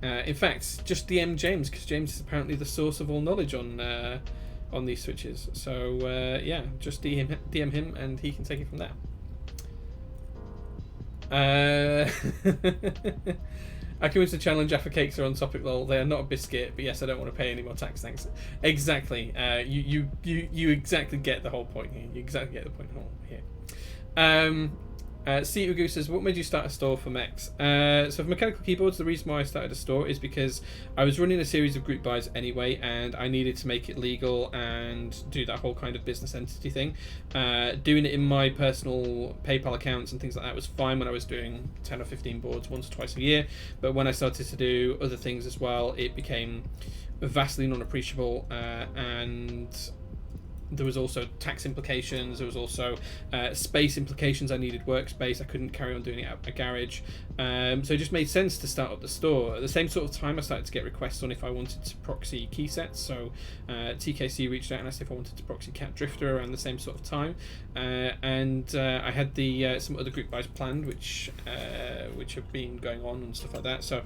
Speaker 1: In fact, just DM James, because James is apparently the source of all knowledge on these switches. So, yeah, just DM him and he can take it from there. I can win the challenge. Jaffa Cakes are on topic, lol. They are not a biscuit, but yes, I don't want to pay any more tax, thanks. Exactly. You exactly get the whole point here. You exactly get the point here. C. Ugu says, what made you start a store for mechs? So for mechanical keyboards, the reason why I started a store is because I was running a series of group buys anyway, and I needed to make it legal and do that whole kind of business entity thing. Doing it in my personal PayPal accounts and things like that was fine when I was doing 10 or 15 boards once or twice a year, but when I started to do other things as well, it became vastly non-appreciable, and there was also tax implications, there was also space implications. I needed workspace, I couldn't carry on doing it at a garage, so it just made sense to start up the store. At the same sort of time I started to get requests on if I wanted to proxy key sets, so TKC reached out and asked if I wanted to proxy Cat Drifter around the same sort of time, and I had some other group buys planned which have been going on and stuff like that. So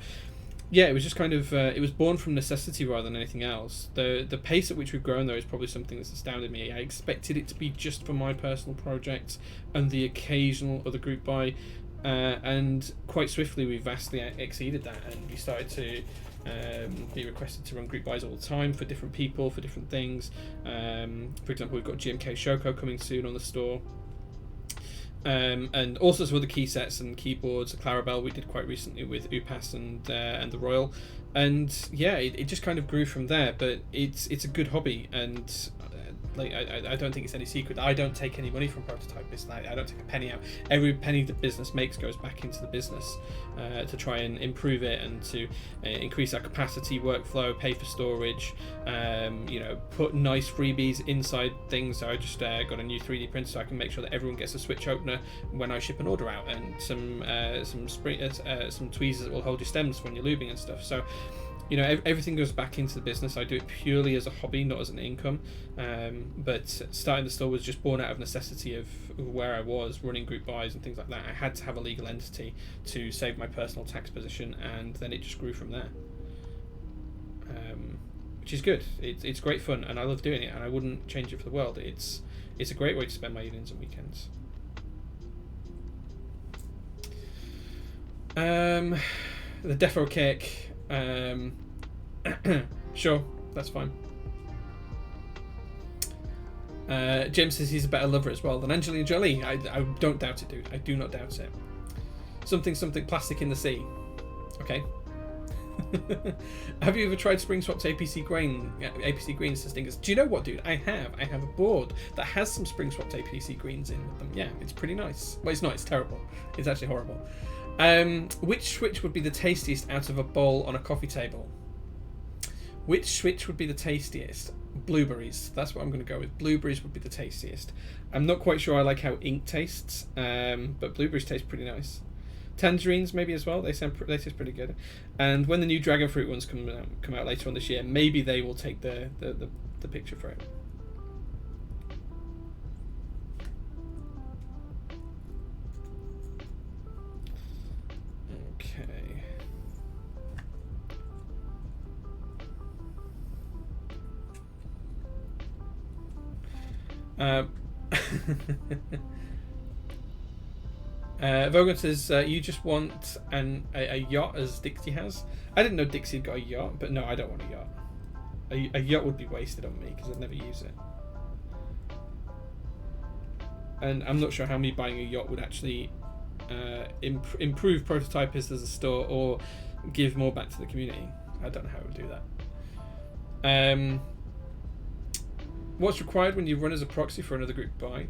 Speaker 1: yeah, it was just kind of, it was born from necessity rather than anything else. The pace at which we've grown, though, is probably something that's astounded me. I expected it to be just for my personal projects and the occasional other group buy, and quite swiftly we vastly exceeded that, and we started to be requested to run group buys all the time for different people, for different things. For example, we've got GMK Shoko coming soon on the store. And all sorts of other key sets and keyboards. The Clarabelle we did quite recently with Upas and the Royal, and yeah, it just kind of grew from there. But it's a good hobby, and I don't think it's any secret. I don't take any money from Prototype Business. I don't take a penny out. Every penny the business makes goes back into the business to try and improve it and to increase our capacity, workflow, pay for storage, put nice freebies inside things. So I just got a new 3D printer so I can make sure that everyone gets a switch opener when I ship an order out, and some tweezers that will hold your stems when you're lubing and stuff. So everything goes back into the business. I do it purely as a hobby, not as an income. But starting the store was just born out of necessity of where I was running group buys and things like that. I had to have a legal entity to save my personal tax position, and then it just grew from there. Which is good. It's great fun, and I love doing it, and I wouldn't change it for the world. It's a great way to spend my evenings and weekends. The Defo Cake. Sure, that's fine. James says he's a better lover as well than Angelina Jolie. I don't doubt it, dude. I do not doubt it. Something plastic in the sea. Okay. Have you ever tried spring swapped APC greens to stingers? Do you know what, dude? I have a board that has some spring swapped APC greens in with them. Yeah, it's pretty nice. Well, it's not. It's terrible. It's actually horrible. Which switch would be the tastiest out of a bowl on a coffee table? Which switch would be the tastiest? Blueberries. That's what I'm going to go with. Blueberries would be the tastiest. I'm not quite sure I like how ink tastes, but blueberries taste pretty nice. Tangerines maybe as well. They taste pretty good. And when the new dragon fruit ones come out later on this year, maybe they will take the picture for it. Okay. Vogan says, you just want a yacht as Dixie has. I didn't know Dixie had got a yacht, but no, I don't want a yacht. A yacht would be wasted on me because I'd never use it. And I'm not sure how me buying a yacht would actually improve Prototypist as a store or give more back to the community. I don't know how it would do that. What's required when you run as a proxy for another group buy?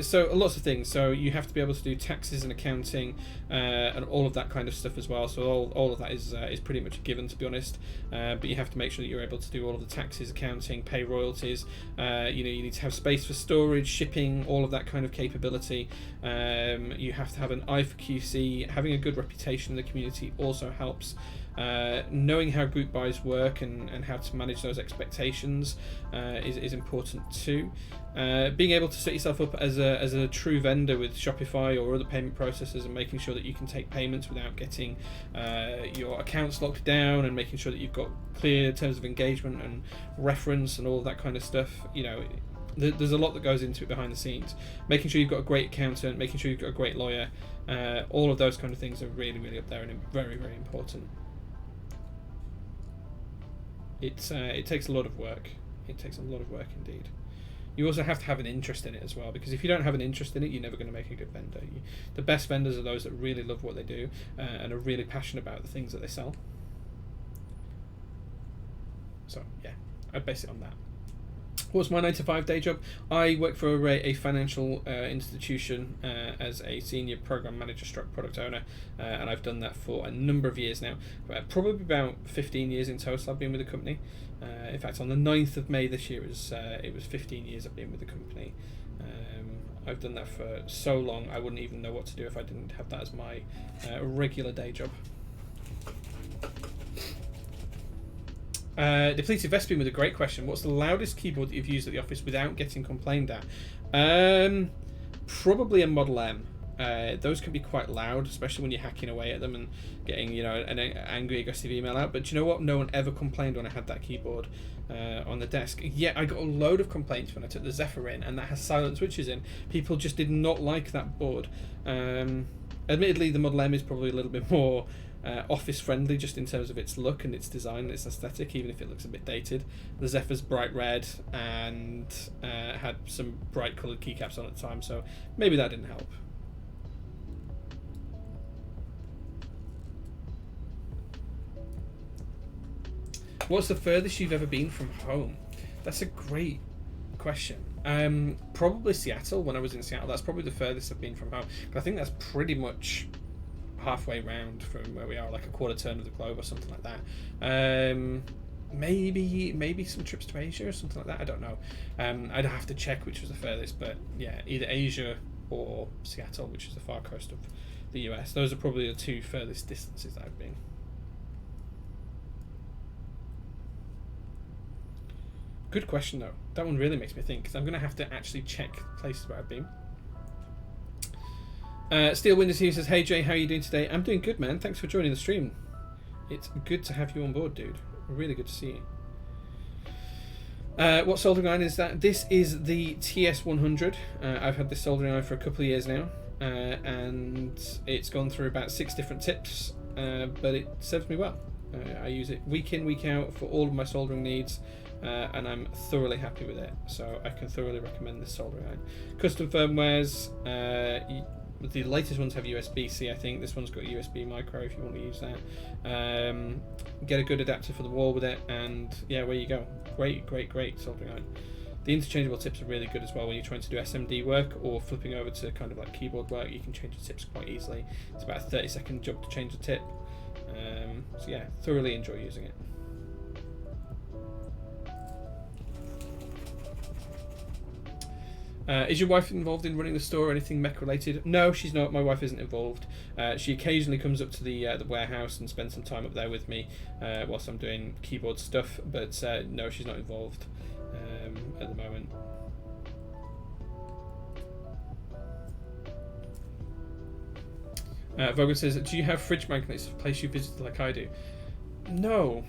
Speaker 1: So lots of things. So you have to be able to do taxes and accounting and all of that kind of stuff as well. So all of that is pretty much a given, to be honest. But you have to make sure that you're able to do all of the taxes, accounting, pay royalties. You need to have space for storage, shipping, all of that kind of capability. You have to have an eye for QC. Having a good reputation in the community also helps. Knowing how group buys work and how to manage those expectations is important too. Being able to set yourself up as a true vendor with Shopify or other payment processors and making sure that you can take payments without getting your accounts locked down, and making sure that you've got clear terms of engagement and reference and all of that kind of stuff. There's a lot that goes into it behind the scenes. Making sure you've got a great accountant, making sure you've got a great lawyer, all of those kind of things are really, really up there and very, very important. It takes a lot of work. It takes a lot of work indeed. You also have to have an interest in it as well, because if you don't have an interest in it, you're never going to make a good vendor. The best vendors are those that really love what they do and are really passionate about the things that they sell. So yeah, I'd base it on that. What's my 9-to-5 day job? I work for a financial institution as a senior program manager / product owner, and I've done that for a number of years now. Probably about 15 years in total I've been with the company. In fact, on the 9th of May this year, it was 15 years I've been with the company. I've done that for so long, I wouldn't even know what to do if I didn't have that as my regular day job. Depleted Vespine with a great question. What's the loudest keyboard that you've used at the office without getting complained at? Probably a Model M. Those can be quite loud, especially when you're hacking away at them and getting an angry, aggressive email out. But you know what? No one ever complained when I had that keyboard on the desk. Yeah, I got a load of complaints when I took the Zephyr in, and that has silent switches in. People just did not like that board. Admittedly, the Model M is probably a little bit more office friendly just in terms of its look and its design and its aesthetic, even if it looks a bit dated. The Zephyr's bright red and had some bright coloured keycaps on at the time, so maybe that didn't help. What's the furthest you've ever been from home? That's a great question. Probably Seattle. When I was in Seattle, that's probably the furthest I've been from home. But I think that's pretty much halfway round from where we are, like a quarter turn of the globe or something like that. Maybe some trips to Asia or something like that. I don't know. I'd have to check which was the furthest, but yeah, either Asia or Seattle, which is the far coast of the US. Those are probably the two furthest distances that I've been. Good question though. That one really makes me think, because I'm going to have to actually check places where I've been. Steel Windows here says, "Hey Jay, how are you doing today?" I'm doing good, man. Thanks for joining the stream. It's good to have you on board, dude. Really good to see you. What soldering iron is that? This is the TS100. I've had this soldering iron for a couple of years now, and it's gone through about 6 different tips, but it serves me well. I use it week in, week out for all of my soldering needs. And I'm thoroughly happy with it, so I can thoroughly recommend this soldering iron. Custom firmwares, The latest ones have USB-C, I think. This one's got USB micro if you want to use that. Get a good adapter for the wall with it, and yeah, where you go. Great soldering iron. The interchangeable tips are really good as well when you're trying to do SMD work or flipping over to kind of like keyboard work. You can change the tips quite easily. It's about a 30-second job to change the tip. So yeah, thoroughly enjoy using it. Is your wife involved in running the store or anything mech related? No, she's not. My wife isn't involved. She occasionally comes up to the warehouse and spends some time up there with me whilst I'm doing keyboard stuff, but no, she's not involved at the moment. Vogel says, do you have fridge magnets for a place you visited like I do? No,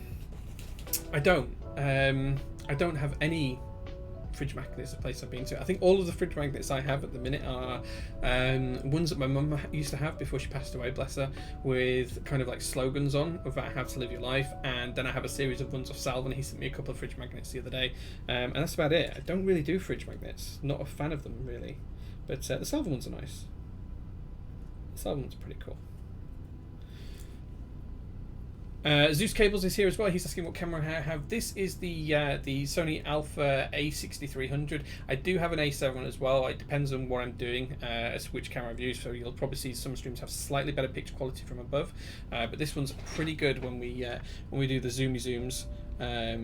Speaker 1: I don't. I don't have any fridge magnets a place I've been to. I think all of the fridge magnets I have at the minute are ones that my mum used to have before she passed away, bless her, with kind of like slogans on about how to live your life, and then I have a series of ones of Salvan. He sent me a couple of fridge magnets the other day, and that's about it. I don't really do fridge magnets, not a fan of them really, but the Salvan ones are nice. The Salvan ones are pretty cool. Zeus Cables is here as well. He's asking what camera I have. This is the Sony Alpha A6300. I do have an A7 as well. It depends on what I'm doing as to which camera I've used. So you'll probably see some streams have slightly better picture quality from above, but this one's pretty good when we do the zooms.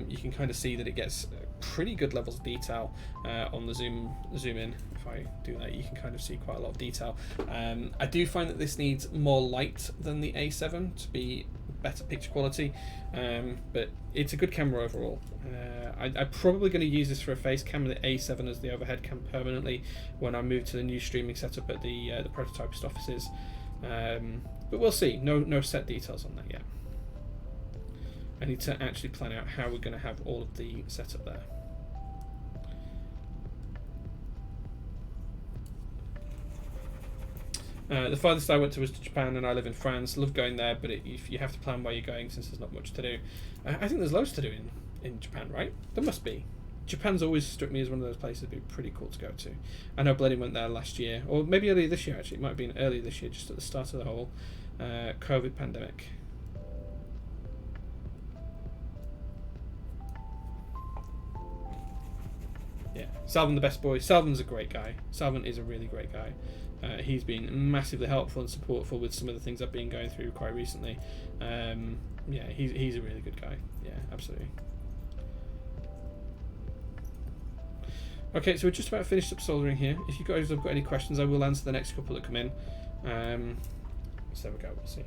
Speaker 1: You can kind of see that it gets pretty good levels of detail on the zoom in. If I do that, you can kind of see quite a lot of detail. I do find that this needs more light than the A7 to be better picture quality, but it's a good camera overall. I'm probably going to use this for a face cam, the A7 as the overhead cam permanently when I move to the new streaming setup at the prototypist offices, but we'll see. No set details on that yet. I need to actually plan out how we're going to have all of the setup there. The farthest I went to was to Japan, and I live in France. Love going there, but if you have to plan where you're going, since there's not much to do. I think there's loads to do in Japan, right? There must be. Japan's always struck me as one of those places that'd be pretty cool to go to. I know Blenny went there last year, or maybe earlier this year actually. It might have been earlier this year, just at the start of the whole COVID pandemic. Yeah, Salvan the best boy. Salvan's a great guy. Salvan is a really great guy. He's been massively helpful and supportful with some of the things I've been going through quite recently. Yeah, he's a really good guy. Yeah, absolutely. Okay, so we're just about finished up soldering here. If you guys have got any questions, I will answer the next couple that come in. So there we go, we'll see.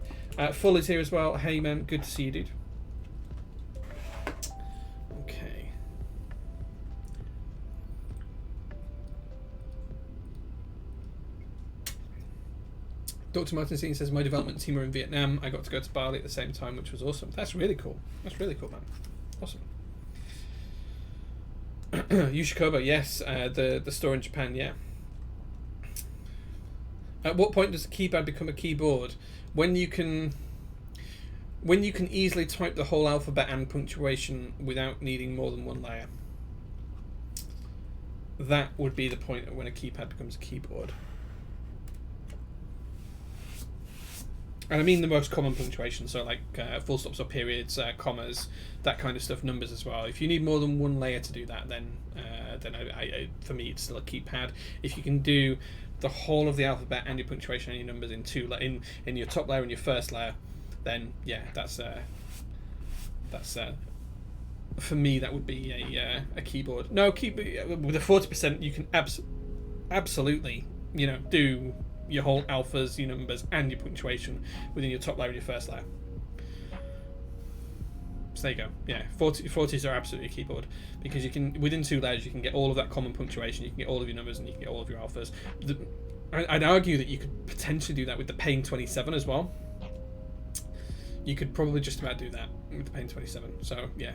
Speaker 1: Full is here as well. Hey man, good to see you, dude. Okay. Dr. Martinstein says, my development team were in Vietnam. I got to go to Bali at the same time, which was awesome. That's really cool. That's really cool, man. Awesome. Yushikoba, yes. The store in Japan, yeah. At what point does a keypad become a keyboard? When you can easily type the whole alphabet and punctuation without needing more than one layer. That would be the point when a keypad becomes a keyboard. And I mean the most common punctuation, so like full stops or periods, commas, that kind of stuff, numbers as well. If you need more than one layer to do that, then for me it's still a keypad. If you can do the whole of the alphabet and your punctuation and your numbers in your top layer and your first layer, then yeah, that's for me that would be a keyboard. No, with a 40%, you can absolutely do your whole alphas, your numbers, and your punctuation within your top layer and your first layer. So there you go. Yeah, 40s are absolutely a keyboard because you can, within two layers, you can get all of that common punctuation, you can get all of your numbers, and you can get all of your alphas. I'd argue that you could potentially do that with the Pain 27 as well. You could probably just about do that with the Pain 27. So yeah.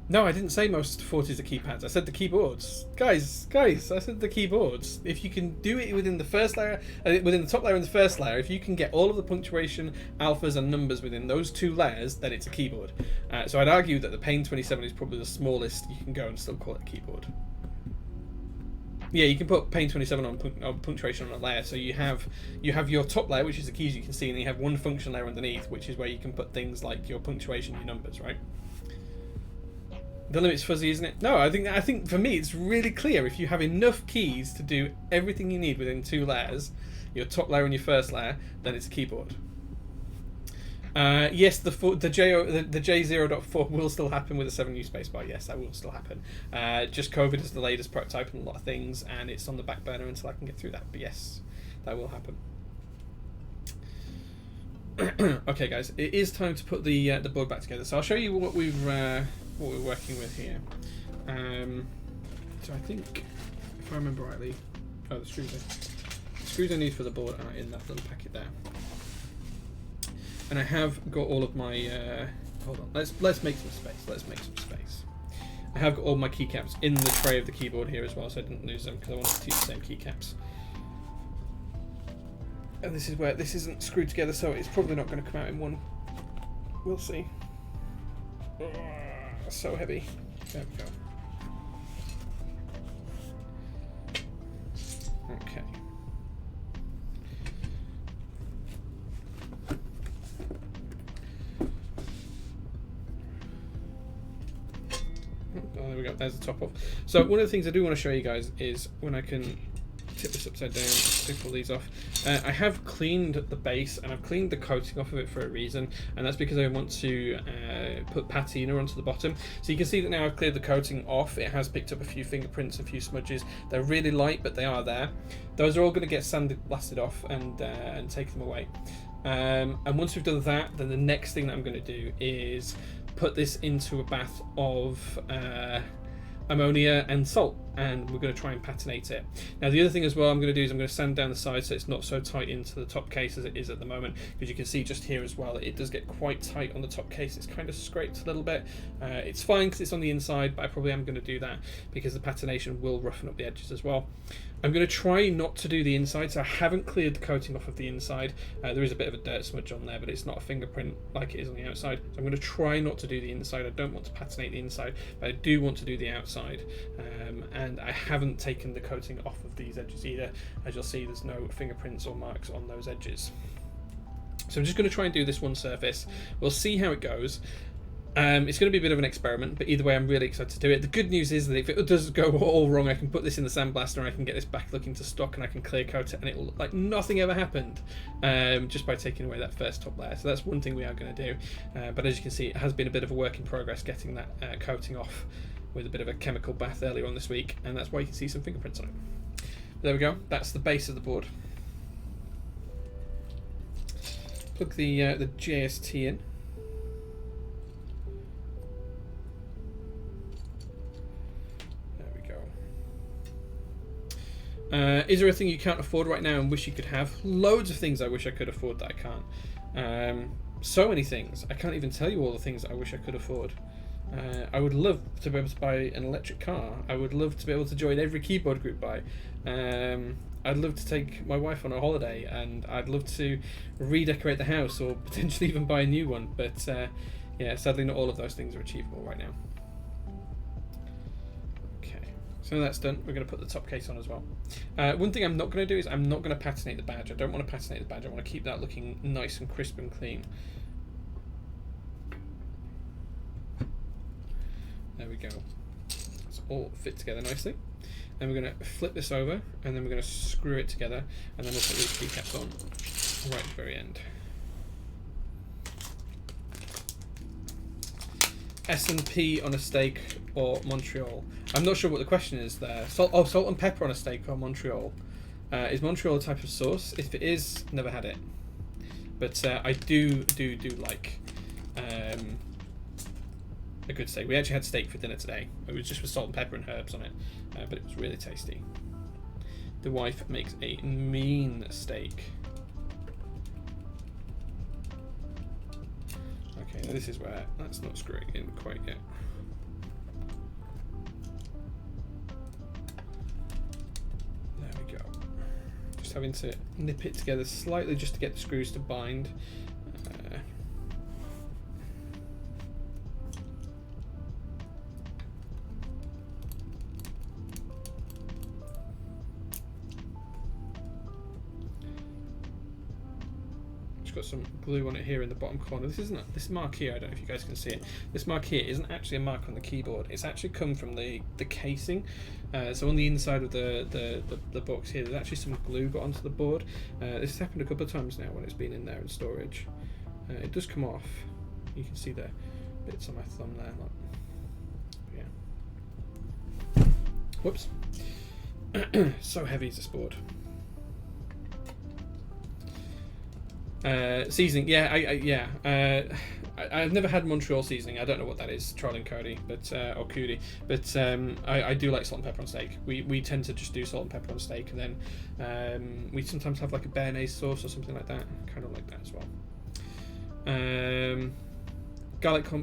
Speaker 1: No, I didn't say most 40s are keypads. I said the keyboards. Guys, I said the keyboards. If you can do it within the first layer, within the top layer and the first layer, if you can get all of the punctuation, alphas, and numbers within those two layers, then it's a keyboard. So I'd argue that the Pain 27 is probably the smallest you can go and still call it a keyboard. Yeah, you can put pane 27 on punctuation on a layer. So you have your top layer, which is the keys you can see, and then you have one function layer underneath, which is where you can put things like your punctuation, your numbers, right? The limit's fuzzy, isn't it? No, I think for me it's really clear. If you have enough keys to do everything you need within 2 layers, your top layer and your first layer, then it's a keyboard. Yes, the J0.4 will still happen with a 7U spacebar. Yes, that will still happen. Just COVID has delayed this prototype and a lot of things, and it's on the back burner until I can get through that. But yes, that will happen. Okay, guys, it is time to put the board back together. So I'll show you what we're working with here. So I think, if I remember rightly, the screws. The screws I need for the board are in that little packet there. And I have got all of my. Hold on. Let's make some space. Let's make some space. I have got all my keycaps in the tray of the keyboard here as well, so I didn't lose them because I wanted to use the same keycaps. And this is where this isn't screwed together, so it's probably not going to come out in one. We'll see. So heavy. There we go. Okay. Oh, there we go. There's the top off. So one of the things I do want to show you guys is when I can tip this upside down, take all these off. I have cleaned the base and I've cleaned the coating off of it for a reason, and that's because I want to put patina onto the bottom. So you can see that now I've cleared the coating off. It has picked up a few fingerprints, a few smudges. They're really light, but they are there. Those are all going to get sanded, blasted off, and take them away. And once we've done that, then the next thing that I'm going to do is put this into a bath of ammonia and salt, and we're going to try and patinate it. Now the other thing as well I'm going to do is I'm going to sand down the side so it's not so tight into the top case as it is at the moment, because you can see just here as well it does get quite tight on the top case. It's kind of scraped a little bit. It's fine because it's on the inside, but I probably am going to do that because the patination will roughen up the edges as well. I'm going to try not to do the inside, so I haven't cleared the coating off of the inside. There is a bit of a dirt smudge on there, but it's not a fingerprint like it is on the outside. So I'm going to try not to do the inside. I don't want to patinate the inside, but I do want to do the outside. And I haven't taken the coating off of these edges either. As you'll see, there's no fingerprints or marks on those edges. So I'm just going to try and do this one surface. We'll see how it goes. It's going to be a bit of an experiment, but either way I'm really excited to do it. The good news is that if it does go all wrong, I can put this in the sandblaster and I can get this back looking to stock, and I can clear coat it and it will look like nothing ever happened, just by taking away that first top layer. So that's one thing we are going to do, but as you can see it has been a bit of a work in progress getting that coating off with a bit of a chemical bath earlier on this week, and that's why you can see some fingerprints on it. There we go, that's the base of the board. Plug the JST in. Is there a thing you can't afford right now and wish you could have? Loads of things I wish I could afford that I can't. So many things. I can't even tell you all the things I wish I could afford. I would love to be able to buy an electric car. I would love to be able to join every keyboard group buy. I'd love to take my wife on a holiday, and I'd love to redecorate the house or potentially even buy a new one. But yeah, sadly not all of those things are achievable right now. So that's done. We're going to put the top case on as well. One thing I'm not going to do is I'm not going to patinate the badge. I don't want to patinate the badge. I want to keep that looking nice and crisp and clean. There we go. It's all fit together nicely. Then we're going to flip this over, and then we're going to screw it together, and then we'll put these keycaps on right at the very end. S&P on a steak or Montreal? I'm not sure what the question is there. Salt and pepper on a steak or Montreal? Is Montreal a type of sauce? If it is, never had it. But I do like a good steak. We actually had steak for dinner today. It was just with salt and pepper and herbs on it, but it was really tasty. The wife makes a mean steak. Okay, now this is where that's not screwing in quite yet. There we go. Just having to nip it together slightly just to get the screws to bind. got some glue on it here in the bottom corner. This mark here, I don't know if you guys can see it. This mark here isn't actually a mark on the keyboard. It's actually come from the casing. So on the inside of the box here, there's actually some glue got onto the board. This has happened a couple of times now when it's been in there in storage. It does come off. You can see the bits on my thumb there. Yeah. Whoops. So heavy is this board. Seasoning, yeah, I've never had Montreal seasoning. I don't know what that is, Charlie and Cody, but or Cody, but I do like salt and pepper on steak. We tend to just do salt and pepper on steak, and then we sometimes have like a béarnaise sauce or something like that. Kind of like that as well.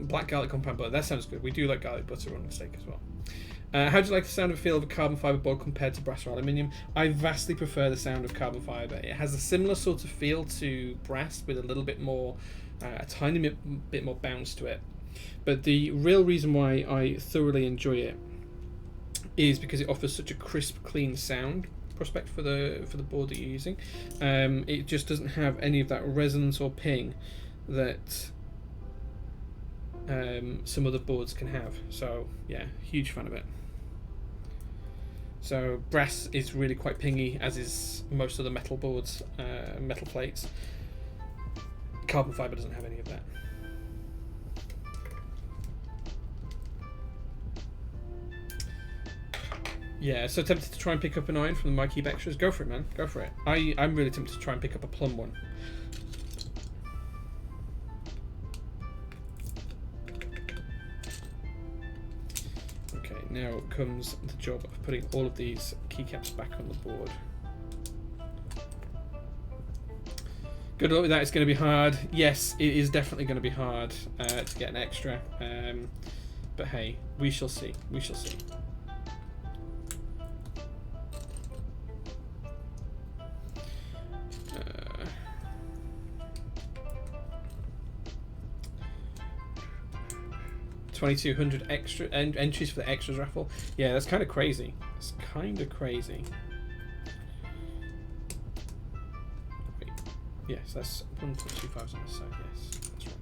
Speaker 1: Black garlic compound butter. That sounds good. We do like garlic butter on the steak as well. How do you like the sound and feel of a carbon fibre board compared to brass or aluminium? I vastly prefer the sound of carbon fibre. It has a similar sort of feel to brass with a little bit more, a tiny bit more bounce to it. But the real reason why I thoroughly enjoy it is because it offers such a crisp, clean sound prospect for the board that you're using. It just doesn't have any of that resonance or ping that some other boards can have. So yeah, huge fan of it. So brass is really quite pingy, as is most of the metal boards, metal plates. Carbon fibre doesn't have any of that. Yeah, so tempted to try and pick up an iron from the MyKeep extras. Go for it, man. Go for it. I'm really tempted to try and pick up a plum one. Now comes the job of putting all of these keycaps back on the board. Good luck with that. It's going to be hard. Yes, it is definitely going to be hard to get an extra. But hey, we shall see. We shall see. 2,200 extra entries for the extras raffle. Yeah, that's kind of crazy. It's kind of crazy. Wait. Yes, that's 1.25 on the side. Yes, that's right.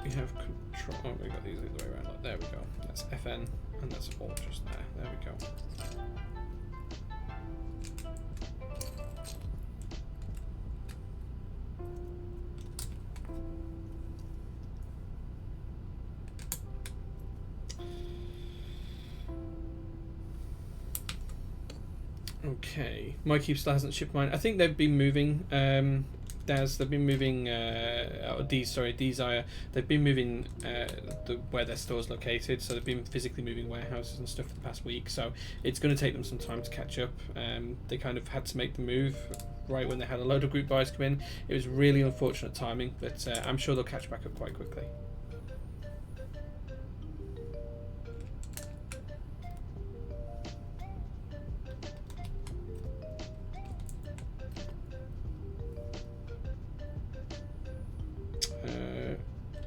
Speaker 1: We have control. Oh, we got these the other way around. Like, there we go. That's FN, and that's all just there. There we go. Okay, MyKeep still hasn't shipped mine. I think they've been moving. They've been moving, Desire. They've been moving where their store's located, so they've been physically moving warehouses and stuff for the past week. So it's going to take them some time to catch up. They kind of had to make the move right when they had a load of group buys come in. It was really unfortunate timing, but I'm sure they'll catch back up quite quickly.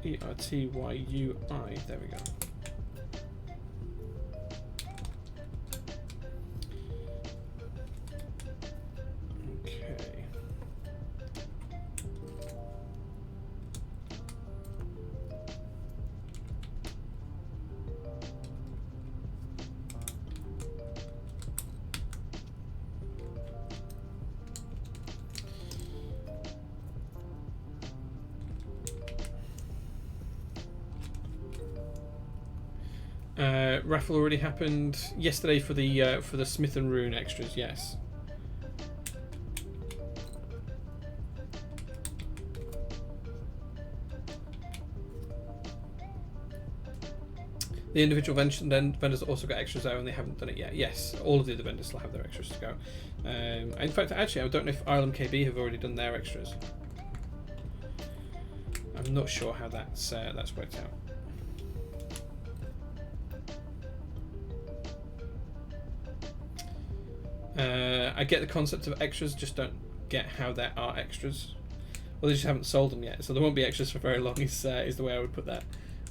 Speaker 1: ERTYUI, there we go. Okay. Raffle already happened yesterday for the Smith and Rune extras. Yes. The individual vendors also got extras out and they haven't done it yet. Yes, all of the other vendors still have their extras to go. In fact, actually, I don't know if Ireland KB have already done their extras. I'm not sure how that's worked out. I get the concept of extras, just don't get how there are extras. Well, they just haven't sold them yet, so there won't be extras for very long. Is the way I would put that.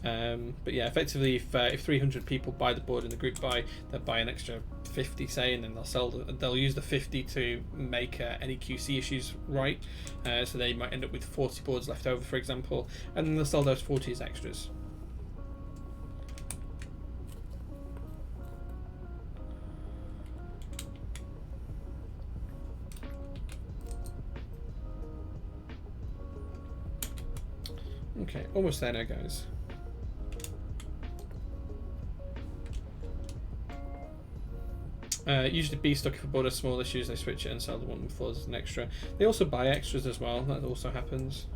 Speaker 1: But yeah, effectively, if 300 people buy the board in the group buy, they'll buy an extra 50, say, and then they'll use the 50 to make any QC issues right. So they might end up with 40 boards left over, for example, and then they'll sell those 40 as extras. Okay, almost there now, guys. Usually B stock, if a board has small issues, they switch it and sell the one with flaws as an extra. They also buy extras as well, that also happens.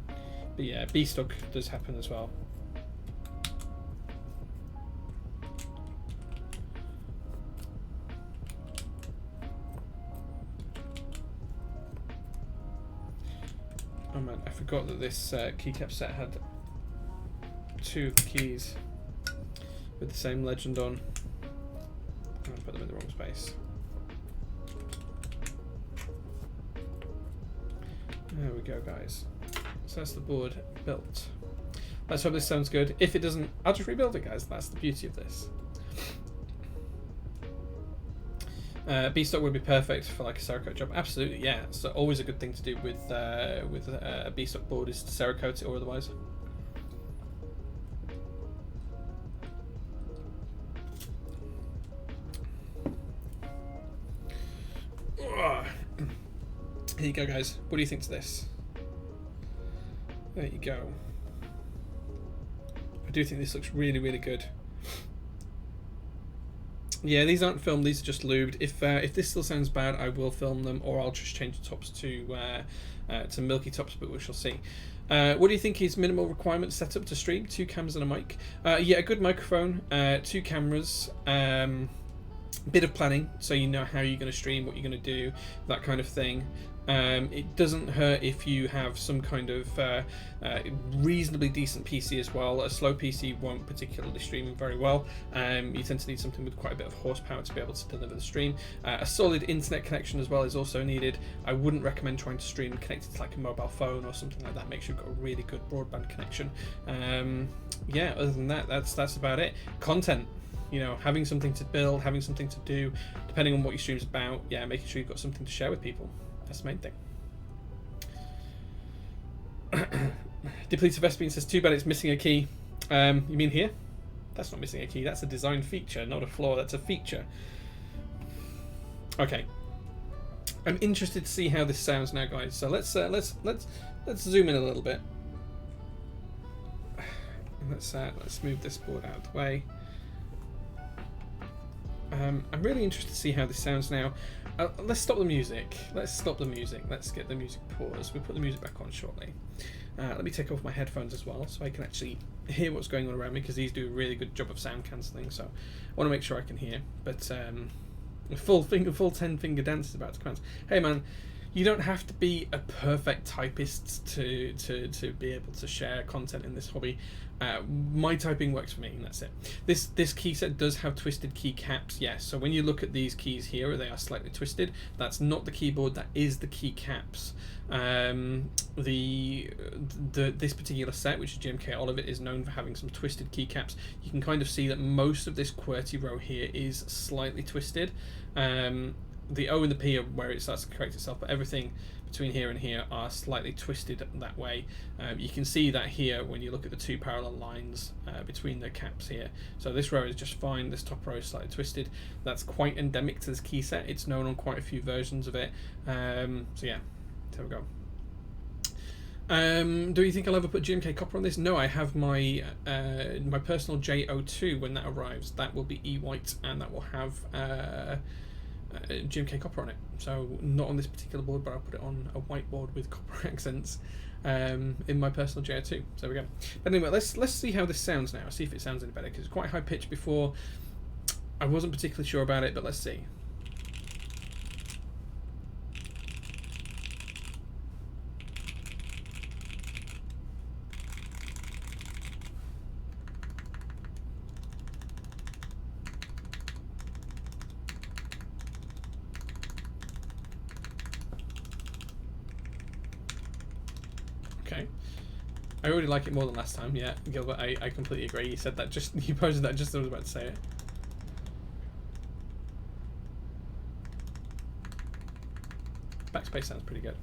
Speaker 1: But yeah, B stock does happen as well. Oh man, I forgot that this keycap set had 2 keys with the same legend on. I put them in the wrong space. There we go, guys. So that's the board built. Let's hope this sounds good. If it doesn't, I'll just rebuild it, guys. That's the beauty of this. B stock would be perfect for like a Cerakote job. Absolutely, yeah. So always a good thing to do with a B stock board is to Cerakote it or otherwise. Here you go, guys. What do you think to this? There you go. I do think this looks really, really good. Yeah, these aren't filmed, these are just lubed. If this still sounds bad, I will film them, or I'll just change the tops to milky tops, but we shall see. What do you think is minimal requirement setup to stream? 2 cameras and a mic. Yeah, a good microphone, 2 cameras, bit of planning, so you know how you're going to stream, what you're going to do, that kind of thing. It doesn't hurt if you have some kind of reasonably decent PC as well. A slow PC won't particularly stream very well. You tend to need something with quite a bit of horsepower to be able to deliver the stream. A solid internet connection as well is also needed. I wouldn't recommend trying to stream connected to like a mobile phone or something like that. Make sure you've got a really good broadband connection. Yeah, other than that, that's about it. Content. You know, having something to build, having something to do, depending on what your stream's about. Yeah, making sure you've got something to share with people. That's the main thing. Depleted Vespine says, too bad it's missing a key. You mean here? That's not missing a key. That's a design feature, not a flaw. That's a feature. Okay. I'm interested to see how this sounds now, guys. So let's zoom in a little bit. Let's move this board out of the way. I'm really interested to see how this sounds now. Let's stop the music. Let's get the music paused. We'll put the music back on shortly. Let me take off my headphones as well so I can actually hear what's going on around me, because these do a really good job of sound cancelling, so I want to make sure I can hear. But full 10-finger dance is about to commence. Hey man, you don't have to be a perfect typist to be able to share content in this hobby. My typing works for me, and that's it. This key set does have twisted key caps, yes. So when you look at these keys here, they are slightly twisted. That's not the keyboard, that is the key caps. This particular set, which is GMK Olivet, is known for having some twisted keycaps. You can kind of see that most of this QWERTY row here is slightly twisted. The O and the P are where it starts to correct itself, but everything between here and here are slightly twisted that way. You can see that here when you look at the 2 parallel lines between the caps here. So this row is just fine, this top row is slightly twisted. That's quite endemic to this key set. It's known on quite a few versions of it. So yeah, there we go. Do you think I'll ever put GMK copper on this? No, I have my my personal J02 when that arrives. That will be E-white, and that will have GMK copper on it. So not on this particular board, but I'll put it on a white board with copper accents in my personal J02. So there we go. But anyway, let's see how this sounds now. See if it sounds any better, because it's quite high pitched before. I wasn't particularly sure about it, but let's see. Okay. I already like it more than last time. Yeah, Gilbert, I completely agree. You said that you posted that just as I was about to say it. Backspace sounds pretty good.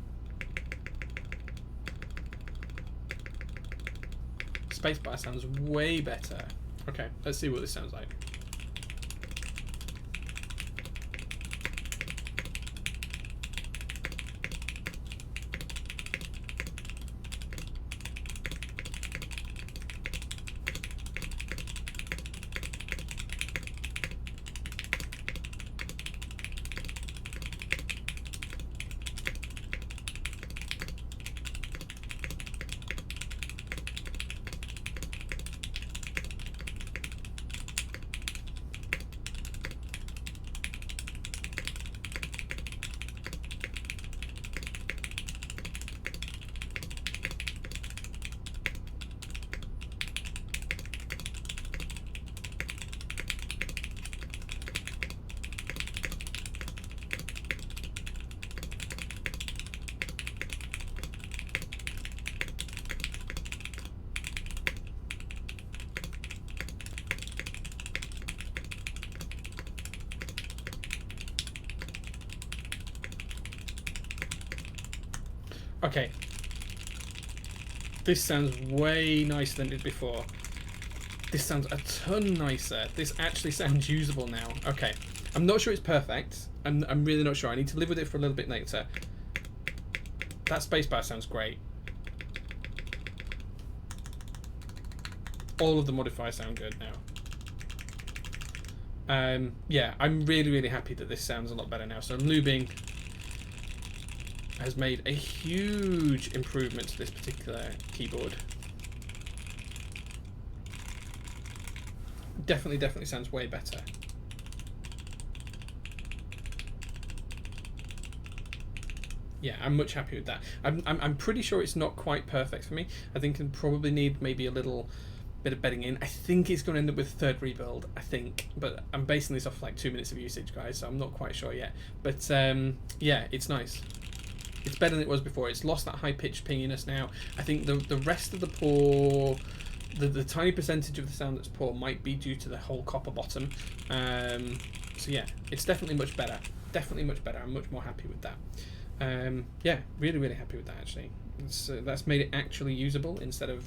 Speaker 1: Spacebar sounds way better. Okay, let's see what this sounds like. Okay. This sounds way nicer than it did before. This sounds a ton nicer. This actually sounds usable now. Okay. I'm not sure it's perfect. I'm really not sure. I need to live with it for a little bit later. That spacebar sounds great. All of the modifiers sound good now. Yeah, I'm really happy that this sounds a lot better now. So lubing has made a huge improvement to this particular keyboard. Definitely sounds way better. Yeah, I'm much happy with that. I'm pretty sure it's not quite perfect for me. I think it probably need maybe a little bit of bedding in. I think it's going to end up with a third rebuild, I think, but I'm basing this off like 2 minutes of usage, guys, so I'm not quite sure yet. But yeah, it's nice. It's better than it was before. It's lost that high-pitched pinginess now. I think the rest of the poor, the tiny percentage of the sound that's poor might be due to the whole copper bottom. So yeah, it's definitely much better. Definitely much better. I'm much more happy with that. Yeah, really happy with that actually. That's made it actually usable instead of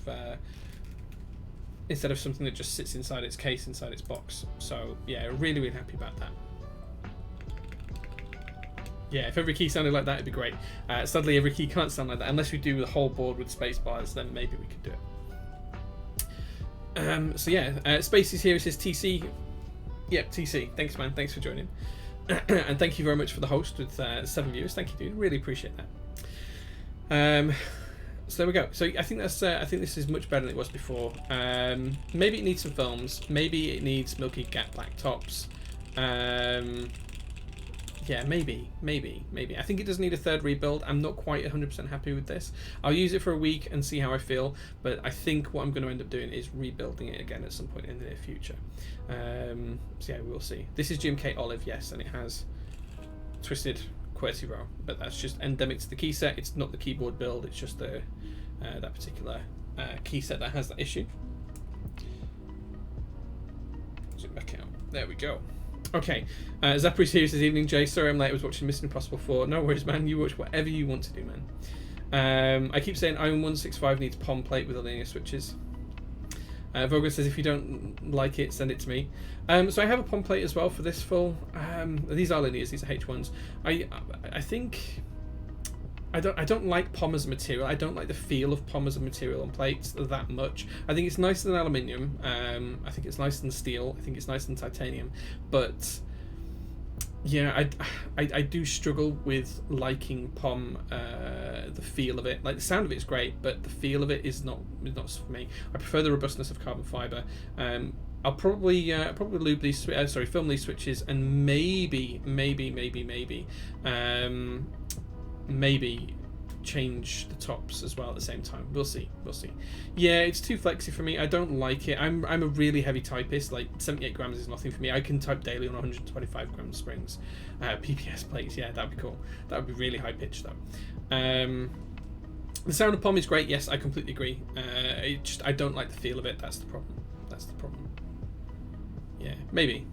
Speaker 1: something that just sits inside its case, inside its box. So yeah, really happy about that. Yeah, if every key sounded like that, it'd be great. Sadly, every key can't sound like that. Unless we do the whole board with space bars, then maybe we could do it. So yeah, Spacey's here. It says TC. Yep, TC. Thanks, man. Thanks for joining. And thank you very much for the host with 7 viewers. Thank you, dude. Really appreciate that. So there we go. So I think that's. I think this is much better than it was before. Maybe it needs some films. Maybe it needs milky gap black tops. Yeah, maybe. I think it does need a third rebuild. I'm not quite 100% happy with this. I'll use it for a week and see how I feel, but I think what I'm going to end up doing is rebuilding it again at some point in the near future. So yeah, we'll see. This is GMK Olive, yes, and it has twisted QWERTY row, but that's just endemic to the key set. It's not the keyboard build, it's just the that particular key set that has that issue. Zoom back out. There we go. Okay, Zapri's here this evening. Jay, sorry I'm late. I was watching Mission Impossible 4. No worries, man. You watch whatever you want to do, man. I keep saying Iron 165 needs POM plate with the linear switches. Vogel says if you don't like it, send it to me. So I have a POM plate as well for this full. These are linears. These are H1s. I think I don't like POM as a material. I don't like the feel of POM as a material on plates that much. I think it's nicer than aluminium. I think it's nicer than steel. I think it's nicer than titanium. But yeah, I do struggle with liking POM. The feel of it, like the sound of it is great, but the feel of it is not for me. I prefer the robustness of carbon fiber. I'll probably lube these film these switches and maybe change the tops as well at the same time. We'll see. Yeah, it's too flexy for me. I don't like it. I'm a really heavy typist. Like 78 grams is nothing for me. I can type daily on 125 gram springs. PPS plates, yeah, that'd be cool. That would be really high pitch though. The sound of POM is great. Yes, I completely agree. I don't like the feel of it. That's the problem. That's the problem. Yeah, maybe.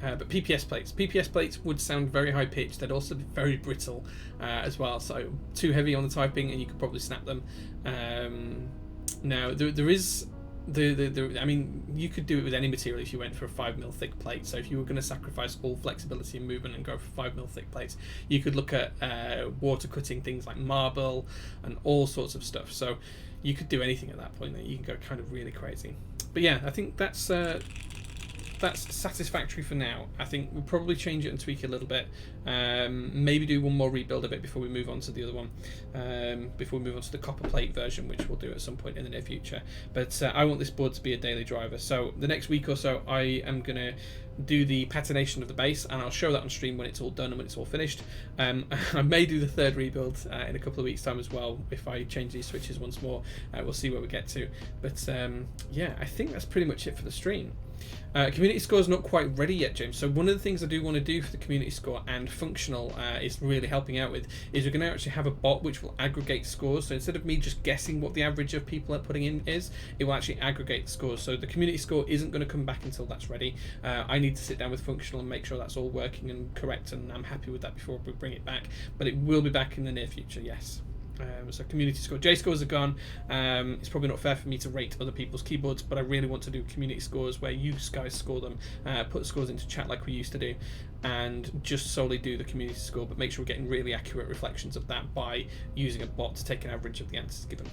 Speaker 1: But PPS plates would sound very high pitched. They'd also be very brittle as well. So too heavy on the typing, and you could probably snap them. Now there is I mean, you could do it with any material if you went for a 5mm thick plate. So if you were going to sacrifice all flexibility and movement and go for 5mm thick plates, you could look at water cutting things like marble and all sorts of stuff. So you could do anything at that point. You can go kind of really crazy. But yeah, I think that's satisfactory for now. I think we'll probably change it and tweak it a little bit. Maybe do one more rebuild of it before we move on to the other one. Before we move on to the copper plate version, which we'll do at some point in the near future. But I want this board to be a daily driver. So the next week or so, I am going to do the patination of the base, and I'll show that on stream when it's all done and when it's all finished. I may do the third rebuild in a couple of weeks' time as well if I change these switches once more. We'll see where we get to. But yeah, I think that's pretty much it for the stream. Community score is not quite ready yet, James. So one of the things I do want to do for the community score, and functional is really helping out with, is we're going to actually have a bot which will aggregate scores. So instead of me just guessing what the average of people are putting in is, it will actually aggregate the scores. So the community score isn't going to come back until that's ready. I need to sit down with functional and make sure that's all working and correct, and I'm happy with that before we bring it back. But it will be back in the near future, yes. So community score, J scores are gone. It's probably not fair for me to rate other people's keyboards, but I really want to do community scores where you guys score them, put scores into chat like we used to do, and just solely do the community score, but make sure we're getting really accurate reflections of that by using a bot to take an average of the answers given.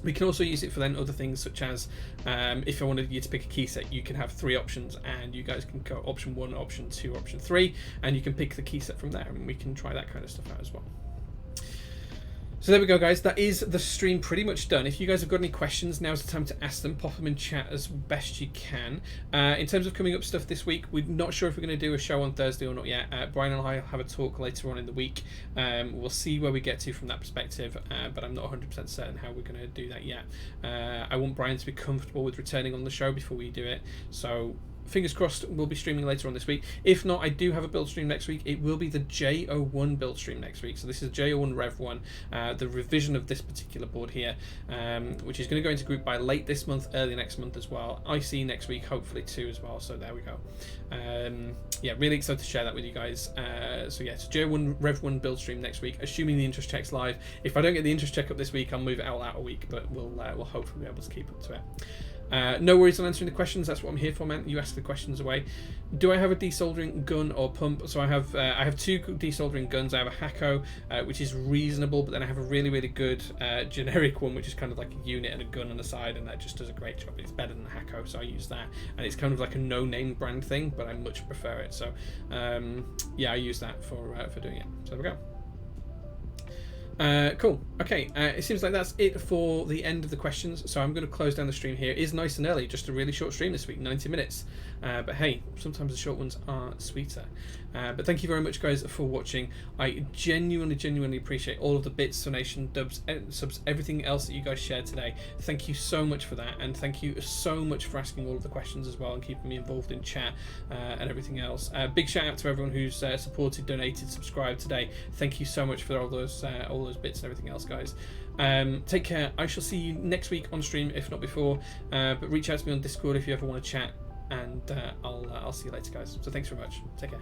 Speaker 1: We can also use it for then other things, such as if I wanted you to pick a key set, you can have 3 options, and you guys can go option 1, option 2, option 3, and you can pick the key set from there, and we can try that kind of stuff out as well. So there we go, guys. That is the stream pretty much done. If you guys have got any questions, now's the time to ask them. Pop them in chat as best you can. In terms of coming up stuff this week, we're not sure if we're going to do a show on Thursday or not yet. Brian and I will have a talk later on in the week. We'll see where we get to from that perspective, but I'm not 100% certain how we're going to do that yet. I want Brian to be comfortable with returning on the show before we do it. So fingers crossed we'll be streaming later on this week. If not, I do have a build stream next week. It will be the J01 build stream next week. So this is J01 Rev 1, the revision of this particular board here, which is going to go into group by late this month, early next month as well. IC next week, hopefully too as well. So there we go. Yeah, really excited to share that with you guys. So yeah, it's J01 Rev 1 build stream next week, assuming the interest check's live. If I don't get the interest check up this week, I'll move it out a week, but we'll hopefully be able to keep up to it. No worries on answering the questions. That's what I'm here for, man. You ask the questions away. Do I have a desoldering gun or pump? So I have 2 desoldering guns. I have a Hako, which is reasonable, but then I have a really, really good generic one, which is kind of like a unit and a gun on the side, and that just does a great job. It's better than the Hako, so I use that. And it's kind of like a no-name brand thing, but I much prefer it. So yeah, I use that for doing it. So there we go. Cool. Okay, it seems like that's it for the end of the questions, so I'm going to close down the stream here. It is nice and early, just a really short stream this week, 90 minutes. But hey, sometimes the short ones are sweeter. But thank you very much, guys, for watching. I genuinely appreciate all of the bits, donation, dubs, subs, everything else that you guys shared today. Thank you so much for that, and thank you so much for asking all of the questions as well and keeping me involved in chat and everything else. Big shout out to everyone who's supported, donated, subscribed today. Thank you so much for all those bits and everything else, guys. Take care. I shall see you next week on stream, if not before. But reach out to me on Discord if you ever want to chat, and I'll see you later, guys. So thanks very much. Take care.